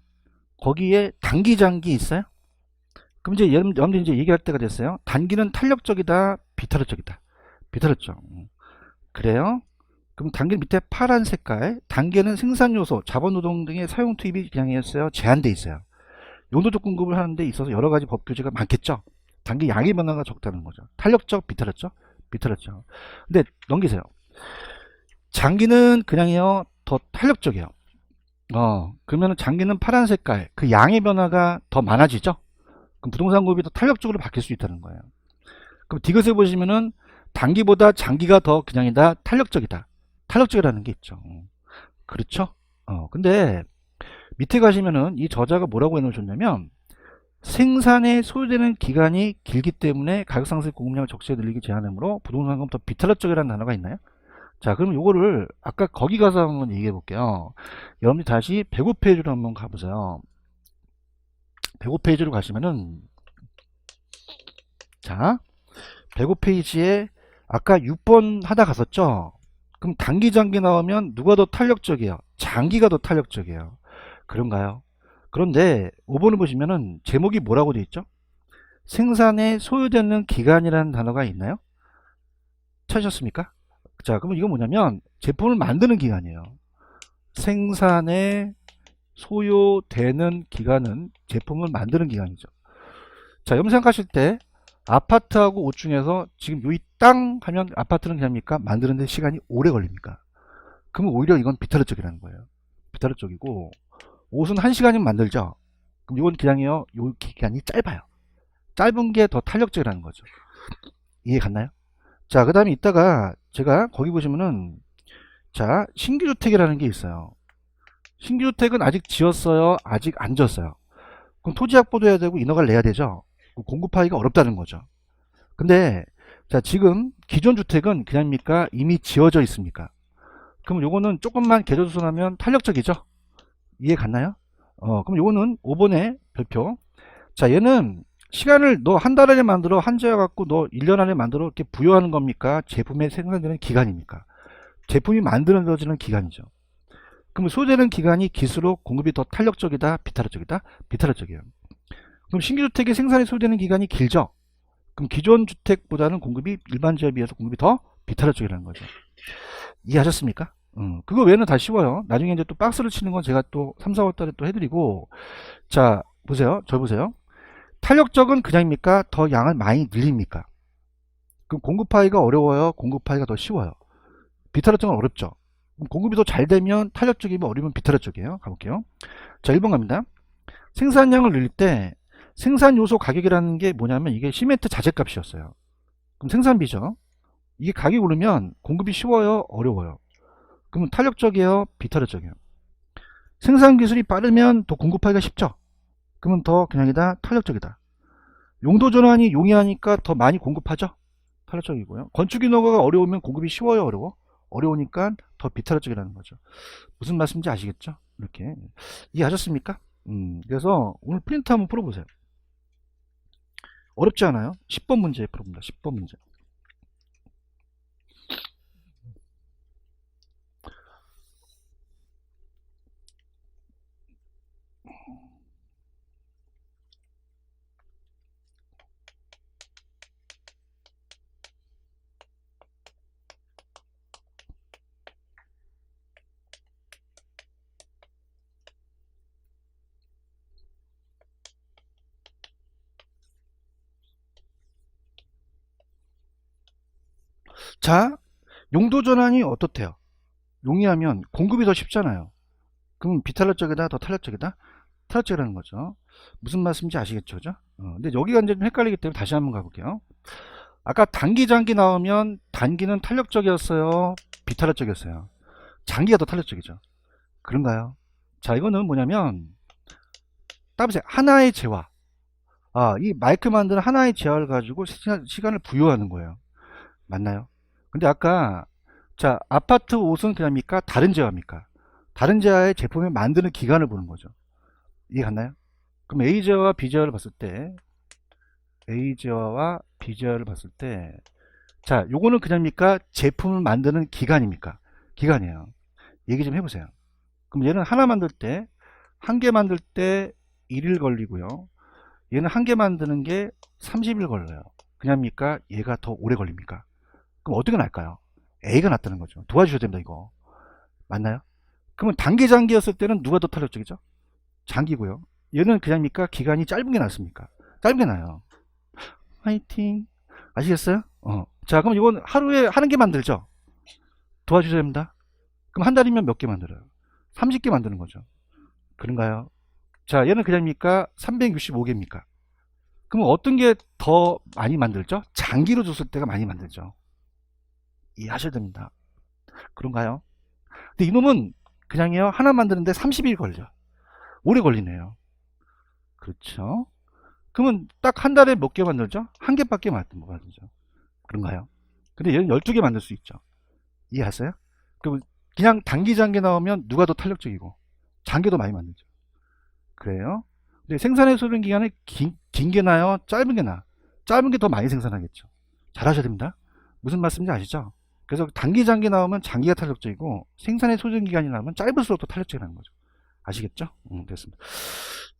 거기에 단기 장기 있어요? 그럼 이제 여러분들 이제 얘기할 때가 됐어요. 단기는 탄력적이다, 비탄력적이다. 비탄력적. 그래요? 그럼 단기 밑에 파란 색깔, 단계는 생산 요소, 자본노동 등의 사용 투입이 그냥 했어요. 제한돼 있어요. 용도적 공급을 하는 데 있어서 여러 가지 법 규제가 많겠죠. 단기 양의 변화가 적다는 거죠. 탄력적, 비탄력적, 비탄력적. 근데 넘기세요. 장기는 그냥요 더 탄력적이에요. 그러면 장기는 파란 색깔, 그 양의 변화가 더 많아지죠. 그럼 부동산 공급이 더 탄력적으로 바뀔 수 있다는 거예요. 그럼 디귿에 보시면은 단기보다 장기가 더 그냥이다, 탄력적이다. 탄력적이라는 게 있죠. 그렇죠? 근데 밑에 가시면은 이 저자가 뭐라고 해놓으셨냐면, 생산에 소요되는 기간이 길기 때문에 가격 상승 공급량을 적시에 늘리기 제한하므로 부동산 공급 더 비탄력적이라는 단어가 있나요? 자, 그럼 요거를 아까 거기 가서 한번 얘기해 볼게요. 여러분들 다시 105페이지로 한번 가보세요. 105페이지로 가시면은, 자, 105페이지에 아까 6번 하다 갔었죠? 그럼 단기 장기 나오면 누가 더 탄력적이에요? 장기가 더 탄력적이에요. 그런가요? 그런데 5번을 보시면은 제목이 뭐라고 되어 있죠? 생산에 소요되는 기간이라는 단어가 있나요? 찾으셨습니까? 자, 그러면 이건 뭐냐면 제품을 만드는 기간이에요. 생산에 소요되는 기간은 제품을 만드는 기간이죠. 자, 여러분 생각하실 때 아파트하고 옷 중에서 지금 여기 땅 하면 아파트는 그냥입니까? 만드는데 시간이 오래 걸립니까? 그러면 오히려 이건 비타르 쪽이라는 거예요. 비타르 쪽이고, 옷은 1시간이면 만들죠. 그럼 이건 그냥요, 요 기간이 짧아요. 짧은 게 더 탄력적이라는 거죠. 이해 갔나요? 자, 그 다음에 이따가 제가 거기 보시면은, 자, 신규주택이라는 게 있어요. 신규주택은 아직 지었어요? 아직 안 지었어요? 그럼 토지확보도 해야 되고 인허가를 내야 되죠. 공급하기가 어렵다는 거죠. 근데 자, 지금 기존 주택은 그냥입니까? 이미 지어져 있습니까? 그럼 요거는 조금만 개조수선하면 탄력적이죠. 이해 갔나요? 그럼 요거는 5번의 별표. 자, 얘는 시간을 너 한 달 안에 만들어 한지어 갖고 너 1년 안에 만들어 이렇게 부여하는 겁니까? 제품의 생산되는 기간입니까? 제품이 만들어지는 기간이죠. 그럼 소요되는 기간이 길수록 공급이 더 탄력적이다, 비탄력적이다? 비탄력적이에요. 그럼 신규 주택의 생산이 소요되는 기간이 길죠. 그럼 기존 주택보다는 공급이 일반 지역에 비해서 공급이 더 비탄력적이라는 거죠. 이해하셨습니까? 그거 외에는 다 쉬워요. 나중에 이제 또 박스를 치는 건 제가 또 3, 4월 달에 또 해드리고. 자, 보세요. 저 보세요. 탄력적은 그냥입니까? 더 양을 많이 늘립니까? 그럼 공급하기가 어려워요? 공급하기가 더 쉬워요? 비탄력적은 어렵죠. 그럼 공급이 더 잘 되면 탄력적이면 어려우면 비탄력적이에요. 가볼게요. 자, 1번 갑니다. 생산량을 늘릴 때 생산 요소 가격이라는 게 뭐냐면 이게 시멘트 자재값이었어요. 그럼 생산비죠. 이게 가격이 오르면 공급이 쉬워요? 어려워요? 그러면 탄력적이에요? 비탄력적이에요? 생산 기술이 빠르면 더 공급하기가 쉽죠. 그러면 더 그냥이다 탄력적이다. 용도 전환이 용이하니까 더 많이 공급하죠. 탄력적이고요. 건축 인허가가 어려우면 공급이 쉬워요? 어려워? 어려우니까 더 비탄력적이라는 거죠. 무슨 말씀인지 아시겠죠? 이렇게 이해하셨습니까? 그래서 오늘 프린트 한번 풀어보세요. 어렵지 않아요? 10번 문제 풀어봅니다. 10번 문제. 자, 용도 전환이 어떻대요? 용이하면 공급이 더 쉽잖아요. 그럼 비탄력적이다, 더 탄력적이다? 탄력적이라는 거죠. 무슨 말씀인지 아시겠죠? 그죠? 근데 여기가 이제 좀 헷갈리기 때문에 다시 한번 가볼게요. 아까 단기, 장기 나오면 단기는 탄력적이었어요? 비탄력적이었어요? 장기가 더 탄력적이죠. 그런가요? 자, 이거는 뭐냐면, 따보세요. 하나의 재화. 이 마이크 만드는 하나의 재화를 가지고 시간을 부여하는 거예요. 맞나요? 근데 아까 자, 아파트 옷은 그냥입니까? 다른 재화입니까? 다른 재화의 제품을 만드는 기간을 보는 거죠. 이해 갔나요? 그럼 A 재화와 B 재화를 봤을 때 A 재화와 B 재화를 봤을 때 자, 요거는 그냥입니까? 제품을 만드는 기간입니까? 기간이에요. 얘기 좀 해보세요. 그럼 얘는 하나 만들 때 한 개 만들 때 1일 걸리고요. 얘는 한 개 만드는 게 30일 걸려요. 그냥입니까? 얘가 더 오래 걸립니까? 그럼 어떻게 날까요? A가 낫다는 거죠. 도와주셔야 됩니다, 이거. 맞나요? 그러면 단기 장기였을 때는 누가 더 탄력적이죠? 장기고요. 얘는 그냥입니까? 기간이 짧은 게 낫습니까? 짧은 게 나아요. 화이팅. 아시겠어요? 자, 그럼 이건 하루에 하는 개 만들죠? 도와주셔야 됩니다. 그럼 한 달이면 몇 개 만들어요? 30개 만드는 거죠. 그런가요? 자, 얘는 그냥입니까? 365개입니까? 그럼 어떤 게 더 많이 만들죠? 장기로 줬을 때가 많이 만들죠. 이해하셔야 됩니다. 그런가요? 근데 이놈은 그냥요, 하나 만드는데 30일 걸려. 오래 걸리네요. 그렇죠? 그러면 딱 한 달에 몇 개 만들죠? 한 개밖에 만들죠. 그런가요? 근데 얘는 12개 만들 수 있죠. 이해하세요? 그럼 그냥 단기 장기 나오면 누가 더 탄력적이고 장기도 많이 만들죠. 그래요. 근데 생산의 소비는 기간이 긴 게 나요? 짧은 게 나? 짧은 게 더 많이 생산하겠죠. 잘하셔야 됩니다. 무슨 말씀인지 아시죠? 그래서 단기 장기 나오면 장기가 탄력적이고 생산의 소진 기간이 나오면 짧을수록 더 탄력적이라는 거죠. 아시겠죠? 됐습니다.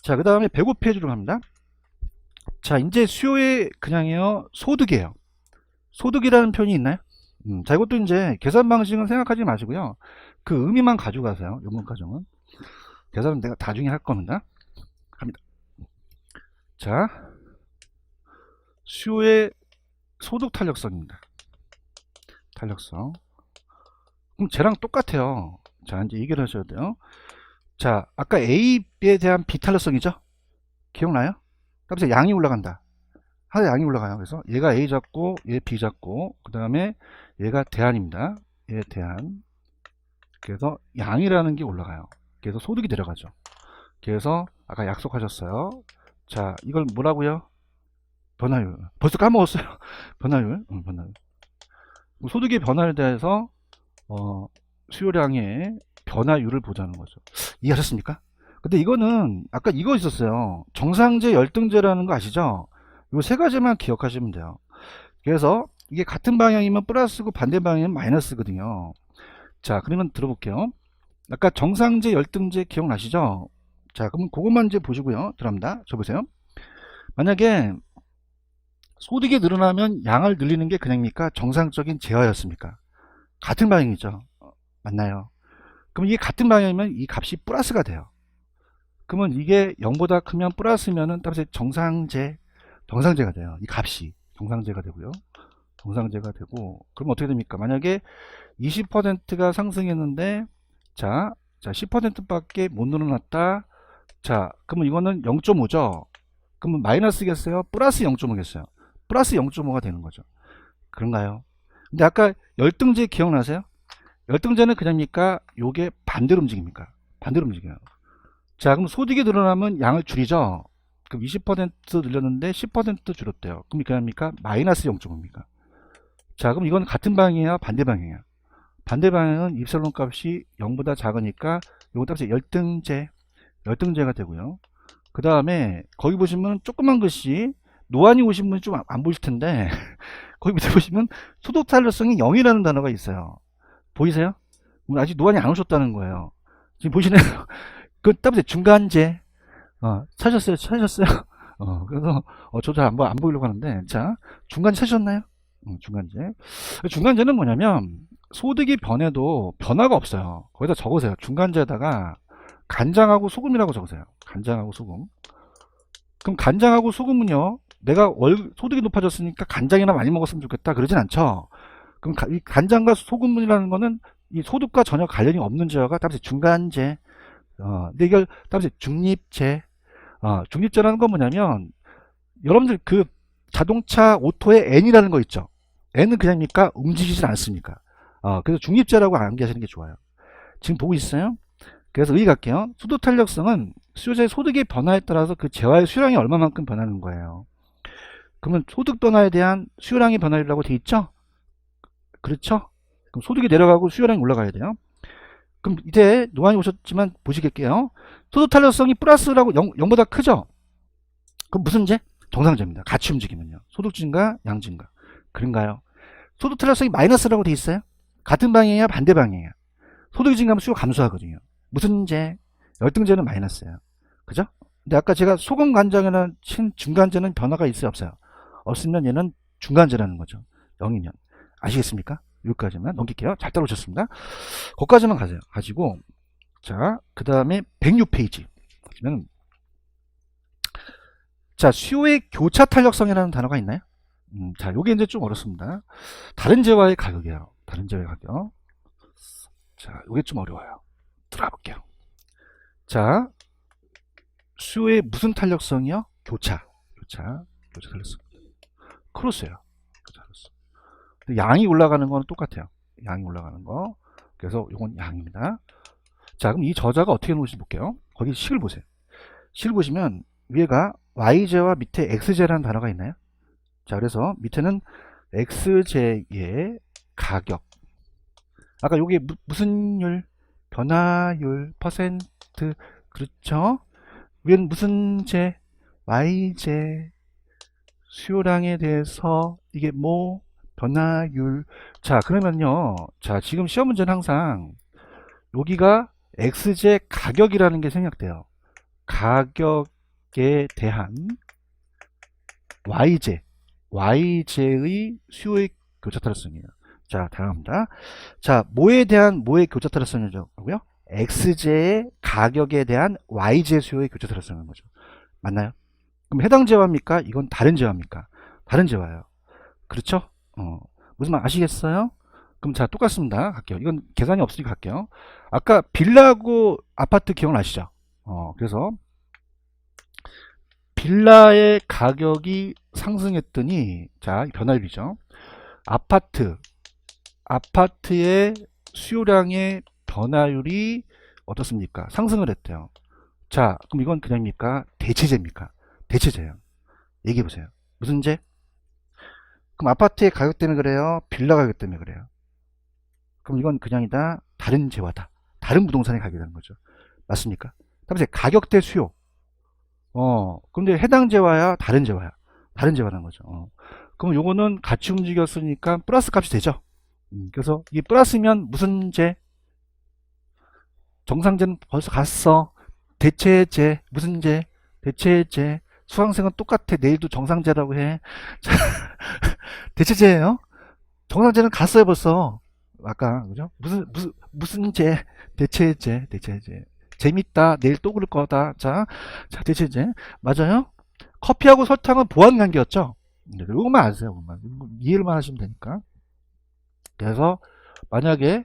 자, 그 다음에 배고페이지로 갑니다. 자, 이제 수요의 그냥이요 소득이에요. 소득이라는 표현이 있나요? 자, 이것도 이제 계산 방식은 생각하지 마시고요. 그 의미만 가져가세요. 이번 과정은. 계산은 내가 나중에 할 겁니다. 갑니다. 자, 수요의 소득 탄력성입니다. 탄력성. 그럼 쟤랑 똑같아요. 자, 이제 얘기를 하셔야 돼요. 자, 아까 A에 대한 비탄력성이죠? 기억나요? 그래서 양이 올라간다. 하나 양이 올라가요. 그래서 얘가 A 잡고 얘 B 잡고 그 다음에 얘가 대안입니다. 얘 대안. 그래서 양이라는 게 올라가요. 그래서 소득이 내려가죠. 그래서 아까 약속하셨어요. 자, 이걸 뭐라고요? 변화율. 벌써 까먹었어요. 변화율. 변화율. 소득의 변화에 대해서 수요량의 변화율을 보자는 거죠. 이해하셨습니까? 근데 이거는 아까 이거 있었어요. 정상제, 열등제라는 거 아시죠? 이 세 가지만 기억하시면 돼요. 그래서 이게 같은 방향이면 플러스고 반대 방향이면 마이너스거든요. 자, 그러면 들어볼게요. 아까 정상제, 열등제 기억나시죠? 자, 그럼 그것만 이제 보시고요. 들어갑니다. 저 보세요. 만약에 소득이 늘어나면 양을 늘리는 게 그냥입니까? 정상적인 제어였습니까? 같은 방향이죠. 맞나요? 그럼 이게 같은 방향이면 이 값이 플러스가 돼요. 그러면 이게 0보다 크면 플러스면은 따라서 정상제가 돼요. 이 값이 정상제가 되고요. 정상제가 되고, 그럼 어떻게 됩니까? 만약에 20%가 상승했는데, 자 10%밖에 못 늘어났다. 자, 그러면 이거는 0.5죠? 그러면 마이너스겠어요? 플러스 0.5겠어요? 플러스 0.5가 되는 거죠. 그런가요? 근데 아까 열등제 기억나세요? 열등제는 그냥입니까? 요게 반대로 움직입니까? 반대로 움직여요. 자, 그럼 소득이 늘어나면 양을 줄이죠? 그럼 20% 늘렸는데 10% 줄었대요. 그럼 그냥입니까? 마이너스 0.5입니까? 자, 그럼 이건 같은 방향이야? 반대 방향이야? 반대 방향은 입설론 값이 0보다 작으니까 요거 따라서 열등제가 되고요. 그 다음에 거기 보시면 조그만 글씨 노안이 오신 분이 좀 안 보실 텐데 거기 밑에 보시면 소득 탄력성이 0이라는 단어가 있어요. 보이세요? 아직 노안이 안 오셨다는 거예요. 지금 보시네요. 그 따라서 중간재 찾으셨어요? 그래서 저도 안 보이려고 하는데, 자, 중간재 찾으셨나요? 중간재는 뭐냐면 소득이 변해도 변화가 없어요. 거기다 적으세요. 중간재에다가 간장하고 소금이라고 적으세요. 간장하고 소금. 그럼 간장하고 소금은요, 내가 소득이 높아졌으니까 간장이나 많이 먹었으면 좋겠다 그러진 않죠. 그럼 이 간장과 소금이라는 거는 이 소득과 전혀 관련이 없는 제어가 따라서 중간재. 근데 이걸 따라서 중립재. 중립재라는 건 뭐냐면 여러분들 그 자동차 오토에 N이라는 거 있죠. N은 그냥입니까? 움직이질 않습니까? 그래서 중립재라고 암기하시는 게 좋아요. 지금 보고 있어요? 그래서 의의 갈게요. 수도 탄력성은 수요자의 소득의 변화에 따라서 그 재화의 수요량이 얼마만큼 변하는 거예요. 그러면 소득 변화에 대한 수요량의 변화율이라고 돼 있죠? 그렇죠? 그럼 소득이 내려가고 수요량이 올라가야 돼요. 그럼 이제 노안이 오셨지만 보시겠게요. 소득 탄력성이 플러스라고 0보다 크죠? 그럼 무슨 재? 정상재입니다. 같이 움직이면요. 소득 증가, 양 증가. 그런가요? 소득 탄력성이 마이너스라고 돼 있어요? 같은 방향이야, 반대 방향이야? 소득이 증가하면 수요 감소하거든요. 무슨 재? 열등재는 마이너스예요. 그죠? 근데 아까 제가 소금 간장이나 중간재는 변화가 있어요, 없어요? 없으면 얘는 중간재라는 거죠. 0이면. 아시겠습니까? 여기까지만 넘길게요. 잘 따라오셨습니다. 거기까지만 가지고, 자, 그 다음에 106페이지. 보시면, 자, 수요의 교차 탄력성이라는 단어가 있나요? 자, 요게 이제 좀 어렵습니다. 다른 재화의 가격이에요. 다른 재화의 가격. 자, 요게 좀 어려워요. 들어가 볼게요. 자, 수요의 무슨 탄력성이요? 교차 탄력성. 크로스예요. 교차 탄력성. 양이 올라가는 거는 똑같아요. 양이 올라가는 거. 그래서 이건 양입니다. 자, 그럼 이 저자가 어떻게 놓으신지 볼게요. 거기 식을 보세요. 식을 보시면 위에가 y제와 밑에 x제라는 단어가 있나요? 자, 그래서 밑에는 x제의 가격. 아까 요게 무슨 율? 변화율 퍼센트. 그렇죠? 위에는 무슨 제? y제. 수요량에 대해서 이게 뭐? 변화율. 자, 그러면요. 자, 지금 시험 문제는 항상 여기가 x제 가격이라는 게 생략돼요. 가격에 대한 y제의 수요의 교차 타로성이에요. 자, 다음입니다. 자, 뭐에 대한 뭐의 교차 타로성이라고요? x제의 가격에 대한 y제 수요의 교차 타로성인 거죠. 맞나요? 그럼 해당 재화입니까? 이건 다른 재화입니까? 다른 재화예요. 그렇죠? 무슨 말 아시겠어요? 그럼 자, 똑같습니다. 갈게요. 이건 계산이 없으니까 갈게요. 아까 빌라고 아파트 기억나시죠? 그래서 빌라의 가격이 상승했더니, 자, 변화율이죠. 아파트의 수요량의 변화율이 어떻습니까? 상승을 했대요. 자, 그럼 이건 그냥입니까? 대체제입니까? 대체제예요. 얘기해 보세요. 무슨 제? 그럼 아파트의 가격 때문에 그래요? 빌라 가격 때문에 그래요? 그럼 이건 그냥이다. 다른 재화다. 다른 부동산의 가격이라는 거죠. 맞습니까? 다음에 가격 대 수요. 근데 해당 재화야? 다른 재화야? 다른 재화라는 거죠. 그럼 요거는 같이 움직였으니까 플러스 값이 되죠. 그래서 이 플러스면 무슨 제? 정상제는 벌써 갔어. 대체제. 무슨 제? 대체제. 수강생은 똑같아. 내일도 정상제라고 해. 자, 대체제예요. 정상제는 갔어요 벌써. 아까 그죠? 무슨 제? 대체제. 재밌다. 내일 또 그럴 거다. 자, 대체제. 맞아요? 커피하고 설탕은 보완 관계였죠? 네, 이것만 아세요. 그것만. 이해만 하시면 되니까. 그래서 만약에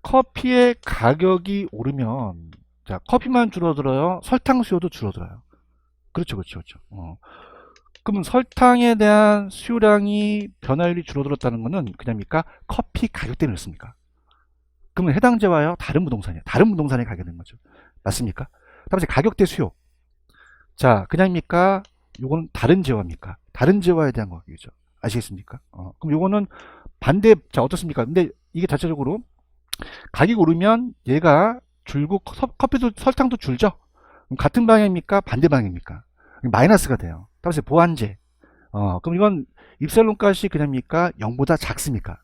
커피의 가격이 오르면, 자, 커피만 줄어들어요? 설탕 수요도 줄어들어요. 그렇죠. 그러면 설탕에 대한 수요량이 변화율이 줄어들었다는 것은 그냥입니까? 커피 가격 때문에 그렇습니까? 그러면 해당 재화요? 다른 부동산이에요. 다른 부동산에 가게 된 거죠. 맞습니까? 다음에 가격 대 수요. 자, 그냥입니까? 요거는 다른 재화입니까? 다른 재화에 대한 거겠죠. 아시겠습니까? 그럼 요거는 반대. 자, 어떻습니까? 근데 이게 자체적으로 가격이 오르면 얘가 줄고 커피도 설탕도 줄죠. 그럼 같은 방향입니까? 반대 방향입니까? 마이너스가 돼요. 다음에 보완제. 그럼 이건 입셀론 값이 그냥입니까? 0보다 작습니까?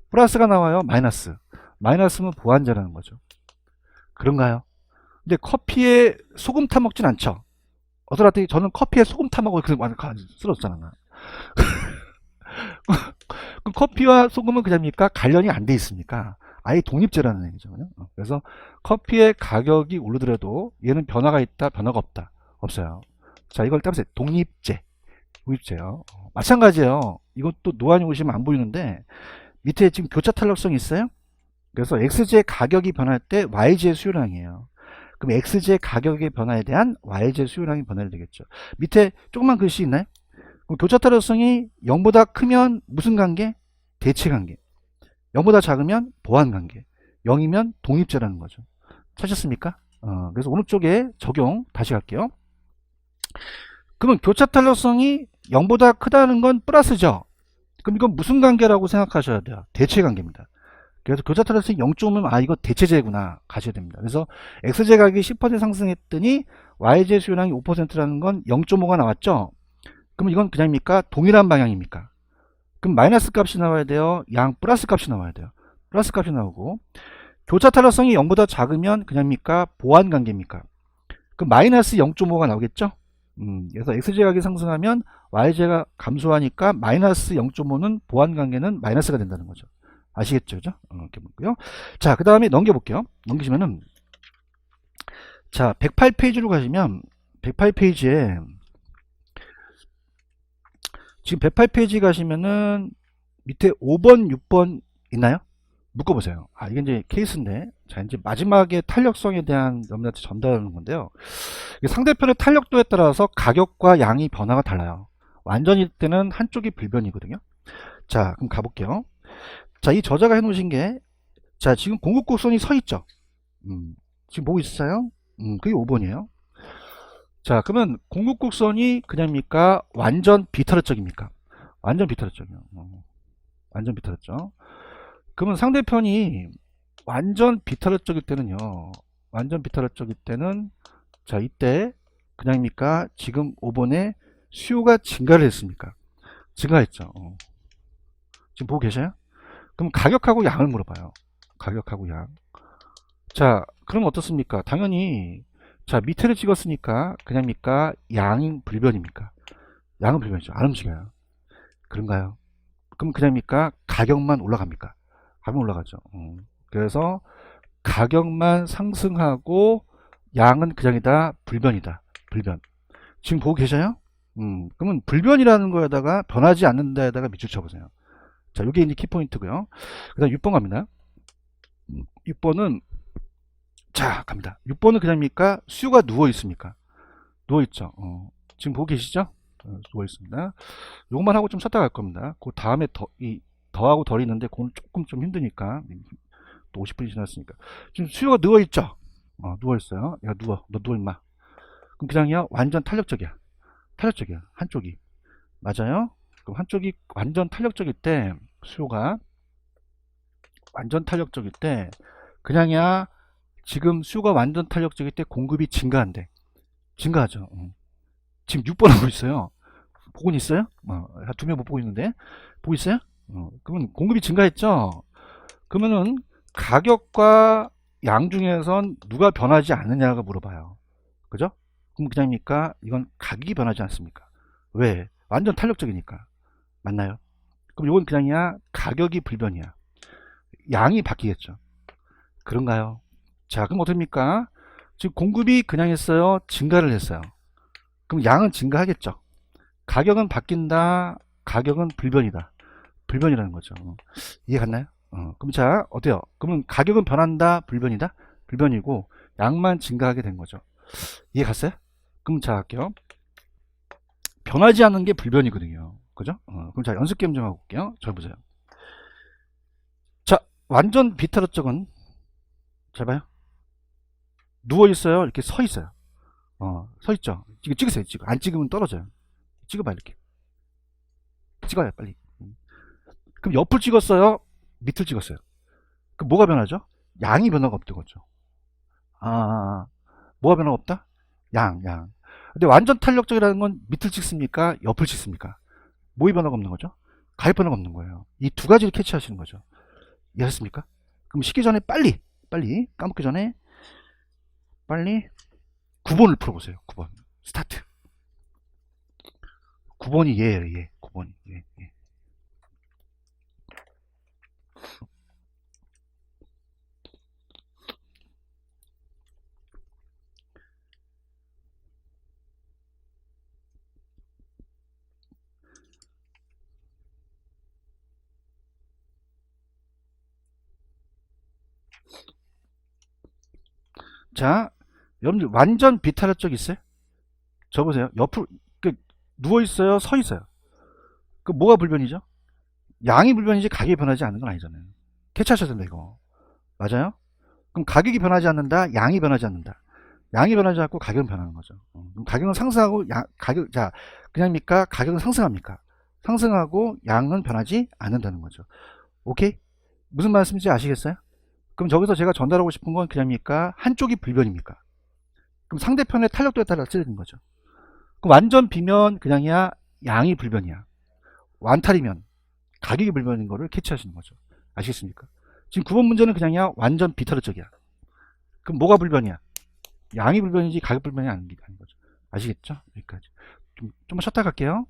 플러스가 나와요? 마이너스. 마이너스는 보완제라는 거죠. 그런가요? 근데 커피에 소금 타 먹진 않죠. 어떠라더니 저는 커피에 소금 타 먹어 그래서 완전 쓰러졌잖아. 그럼 커피와 소금은 그냥입니까? 관련이 안 돼 있습니까? 아예 독립제라는 얘기죠. 그래서 커피의 가격이 오르더라도 얘는 변화가 있다, 변화가 없다. 없어요. 자, 이걸 따라서 독립제요. 마찬가지예요. 이것도 노안이 오시면 안 보이는데 밑에 지금 교차 탄력성이 있어요. 그래서 XJ 가격이 변할 때 YJ 수요량이에요. 그럼 XJ 가격의 변화에 대한 YJ 수요량이 변화를 되겠죠. 밑에 조그만 글씨 있나요? 그럼 교차 탄력성이 0보다 크면 무슨 관계? 대체 관계. 0보다 작으면 보완 관계. 0이면 독립제라는 거죠. 찾으셨습니까? 그래서 오른쪽에 적용 다시 갈게요. 그러면 교차 탄력성이 0보다 크다는 건 플러스죠. 그럼 이건 무슨 관계라고 생각하셔야 돼요? 대체 관계입니다. 그래서 교차 탄력성이 0.5면 이거 대체제구나 가셔야 됩니다. 그래서 X제 가격이 10% 상승했더니 Y제 수요량이 5%라는 건 0.5가 나왔죠. 그럼 이건 그냥입니까? 동일한 방향입니까? 그럼 마이너스 값이 나와야 돼요? 양 플러스 값이 나와야 돼요? 플러스 값이 나오고 교차 탄력성이 0보다 작으면 그냥입니까? 보완 관계입니까? 그럼 마이너스 0.5가 나오겠죠? 그래서 X제 가격이 상승하면 Y제가 감소하니까 마이너스 0.5는 보완 관계는 마이너스가 된다는 거죠. 아시겠죠? 그죠? 이렇게 보고요. 자, 그 다음에 넘겨볼게요. 넘기시면은, 자, 108페이지로 가시면, 108페이지에, 지금 108페이지 가시면은, 밑에 5번, 6번 있나요? 묶어보세요. 이게 이제 케이스인데, 자, 이제 마지막에 탄력성에 대한 여러분한테 전달하는 건데요. 상대편의 탄력도에 따라서 가격과 양이 변화가 달라요. 완전일 때는 한쪽이 불변이거든요. 자, 그럼 가볼게요. 자, 이 저자가 해놓으신 게, 자, 지금 공급곡선이 서 있죠. 지금 보고 있어요? 그게 5번이에요. 자, 그러면 공급곡선이 그냥입니까? 완전 비타르적입니까? 완전 비타르적이요. 완전 비타르적. 그러면 상대편이 완전 비타르적일 때는요. 완전 비타르적일 때는 자 이때 그냥입니까? 지금 5번에 수요가 증가를 했습니까? 증가했죠. 지금 보고 계셔요? 그럼 가격하고 양을 물어봐요. 가격하고 양. 자, 그럼 어떻습니까? 당연히 자 밑에를 찍었으니까 그냥입니까? 양 불변입니까? 양은 불변이죠. 안 움직여요. 그런가요? 그럼 그냥입니까? 가격만 올라갑니까? 가격 올라가죠. 그래서 가격만 상승하고 양은 그냥이다. 불변이다. 불변. 지금 보고 계셔요? 그러면 불변이라는 거에다가 변하지 않는다에다가 밑줄 쳐보세요. 자, 이게 이제 키포인트고요. 그 다음 6번 갑니다. 6번은 자 갑니다. 6번은 그냥입니까? 수요가 누워 있습니까? 누워 있죠. 지금 보고 계시죠? 누워 있습니다. 요것만 하고 좀 쉬었다 갈 겁니다. 그 다음에 더하고 덜 있는데 그건 조금 좀 힘드니까 또 50분이 지났으니까 지금 수요가 누워 있죠. 누워 있어요. 야 누워, 너 누워 임마. 그럼 그냥이야 완전 탄력적이야. 탄력적이야. 한쪽이 맞아요. 그럼 한쪽이 완전 탄력적일 때 수요가 완전 탄력적일 때 그냥이야 지금 수요가 완전 탄력적일 때 공급이 증가한대. 증가하죠. 지금 6번 하고 있어요. 보고는 있어요? 두 명 못 보고 있는데 보고 있어요? 그러면 공급이 증가했죠. 그러면은 가격과 양 중에선 누가 변하지 않느냐가 물어봐요. 그죠? 그럼 그냥입니까? 이건 가격이 변하지 않습니까? 왜? 완전 탄력적이니까. 맞나요? 그럼 이건 그냥이야 가격이 불변이야. 양이 바뀌겠죠. 그런가요? 자, 그럼 어떻습니까? 지금 공급이 그냥 했어요? 증가를 했어요? 그럼 양은 증가하겠죠. 가격은 바뀐다. 가격은 불변이다. 불변이라는 거죠. 이해 갔나요? 그럼 자, 어때요? 그러면 가격은 변한다. 불변이다. 불변이고 양만 증가하게 된 거죠. 이해 갔어요? 그럼 자, 할게요. 변하지 않는 게 불변이거든요. 그죠? 그럼 자, 연습 게임 좀 하고 올게요. 잘 보세요. 자, 완전 비타로 쪽은 잘 봐요. 누워 있어요. 이렇게 서 있어요. 서 있죠. 이거 찍으세요. 찍어. 안 찍으면 떨어져요. 찍어봐 이렇게. 찍어요 빨리. 그럼 옆을 찍었어요. 밑을 찍었어요. 그럼 뭐가 변하죠? 양이 변화가 없던 거죠. 뭐가 변화가 없다? 양. 근데 완전 탄력적이라는 건 밑을 찍습니까? 옆을 찍습니까? 뭐의 변화가 없는 거죠? 가격 변화가 없는 거예요. 이 두 가지를 캐치하시는 거죠. 이해하셨습니까? 그럼 식기 전에 빨리 까먹기 전에 빨리 9번을 풀어보세요. 9번 스타트. 9번이 얘예요. 얘. 9번이 얘. 자, 여러분들 완전 비탈할 적 있어요? 저 보세요. 옆으로 누워 있어요, 서 있어요. 그 뭐가 불변이죠? 양이 불변이지 가격이 변하지 않는 건 아니잖아요. 캐치하셔야 된다 이거. 맞아요? 그럼 가격이 변하지 않는다, 양이 변하지 않는다. 양이 변하지 않고 가격은 변하는 거죠. 그럼 가격은 상승하고 가격 자 그냥입니까? 가격은 상승합니까? 상승하고 양은 변하지 않는다는 거죠. 오케이? 무슨 말씀인지 아시겠어요? 그럼 저기서 제가 전달하고 싶은 건 그냥입니까? 한쪽이 불변입니까? 그럼 상대편의 탄력도에 따라 틀리는 거죠. 그럼 완전 비면 그냥이야 양이 불변이야. 완탈이면 가격이 불변인 거를 캐치하시는 거죠. 아시겠습니까? 지금 9번 문제는 그냥이야 완전 비타르적이야. 그럼 뭐가 불변이야? 양이 불변이지 가격 불변이 아닌 거죠. 아시겠죠? 여기까지. 좀만 쉬었다 갈게요.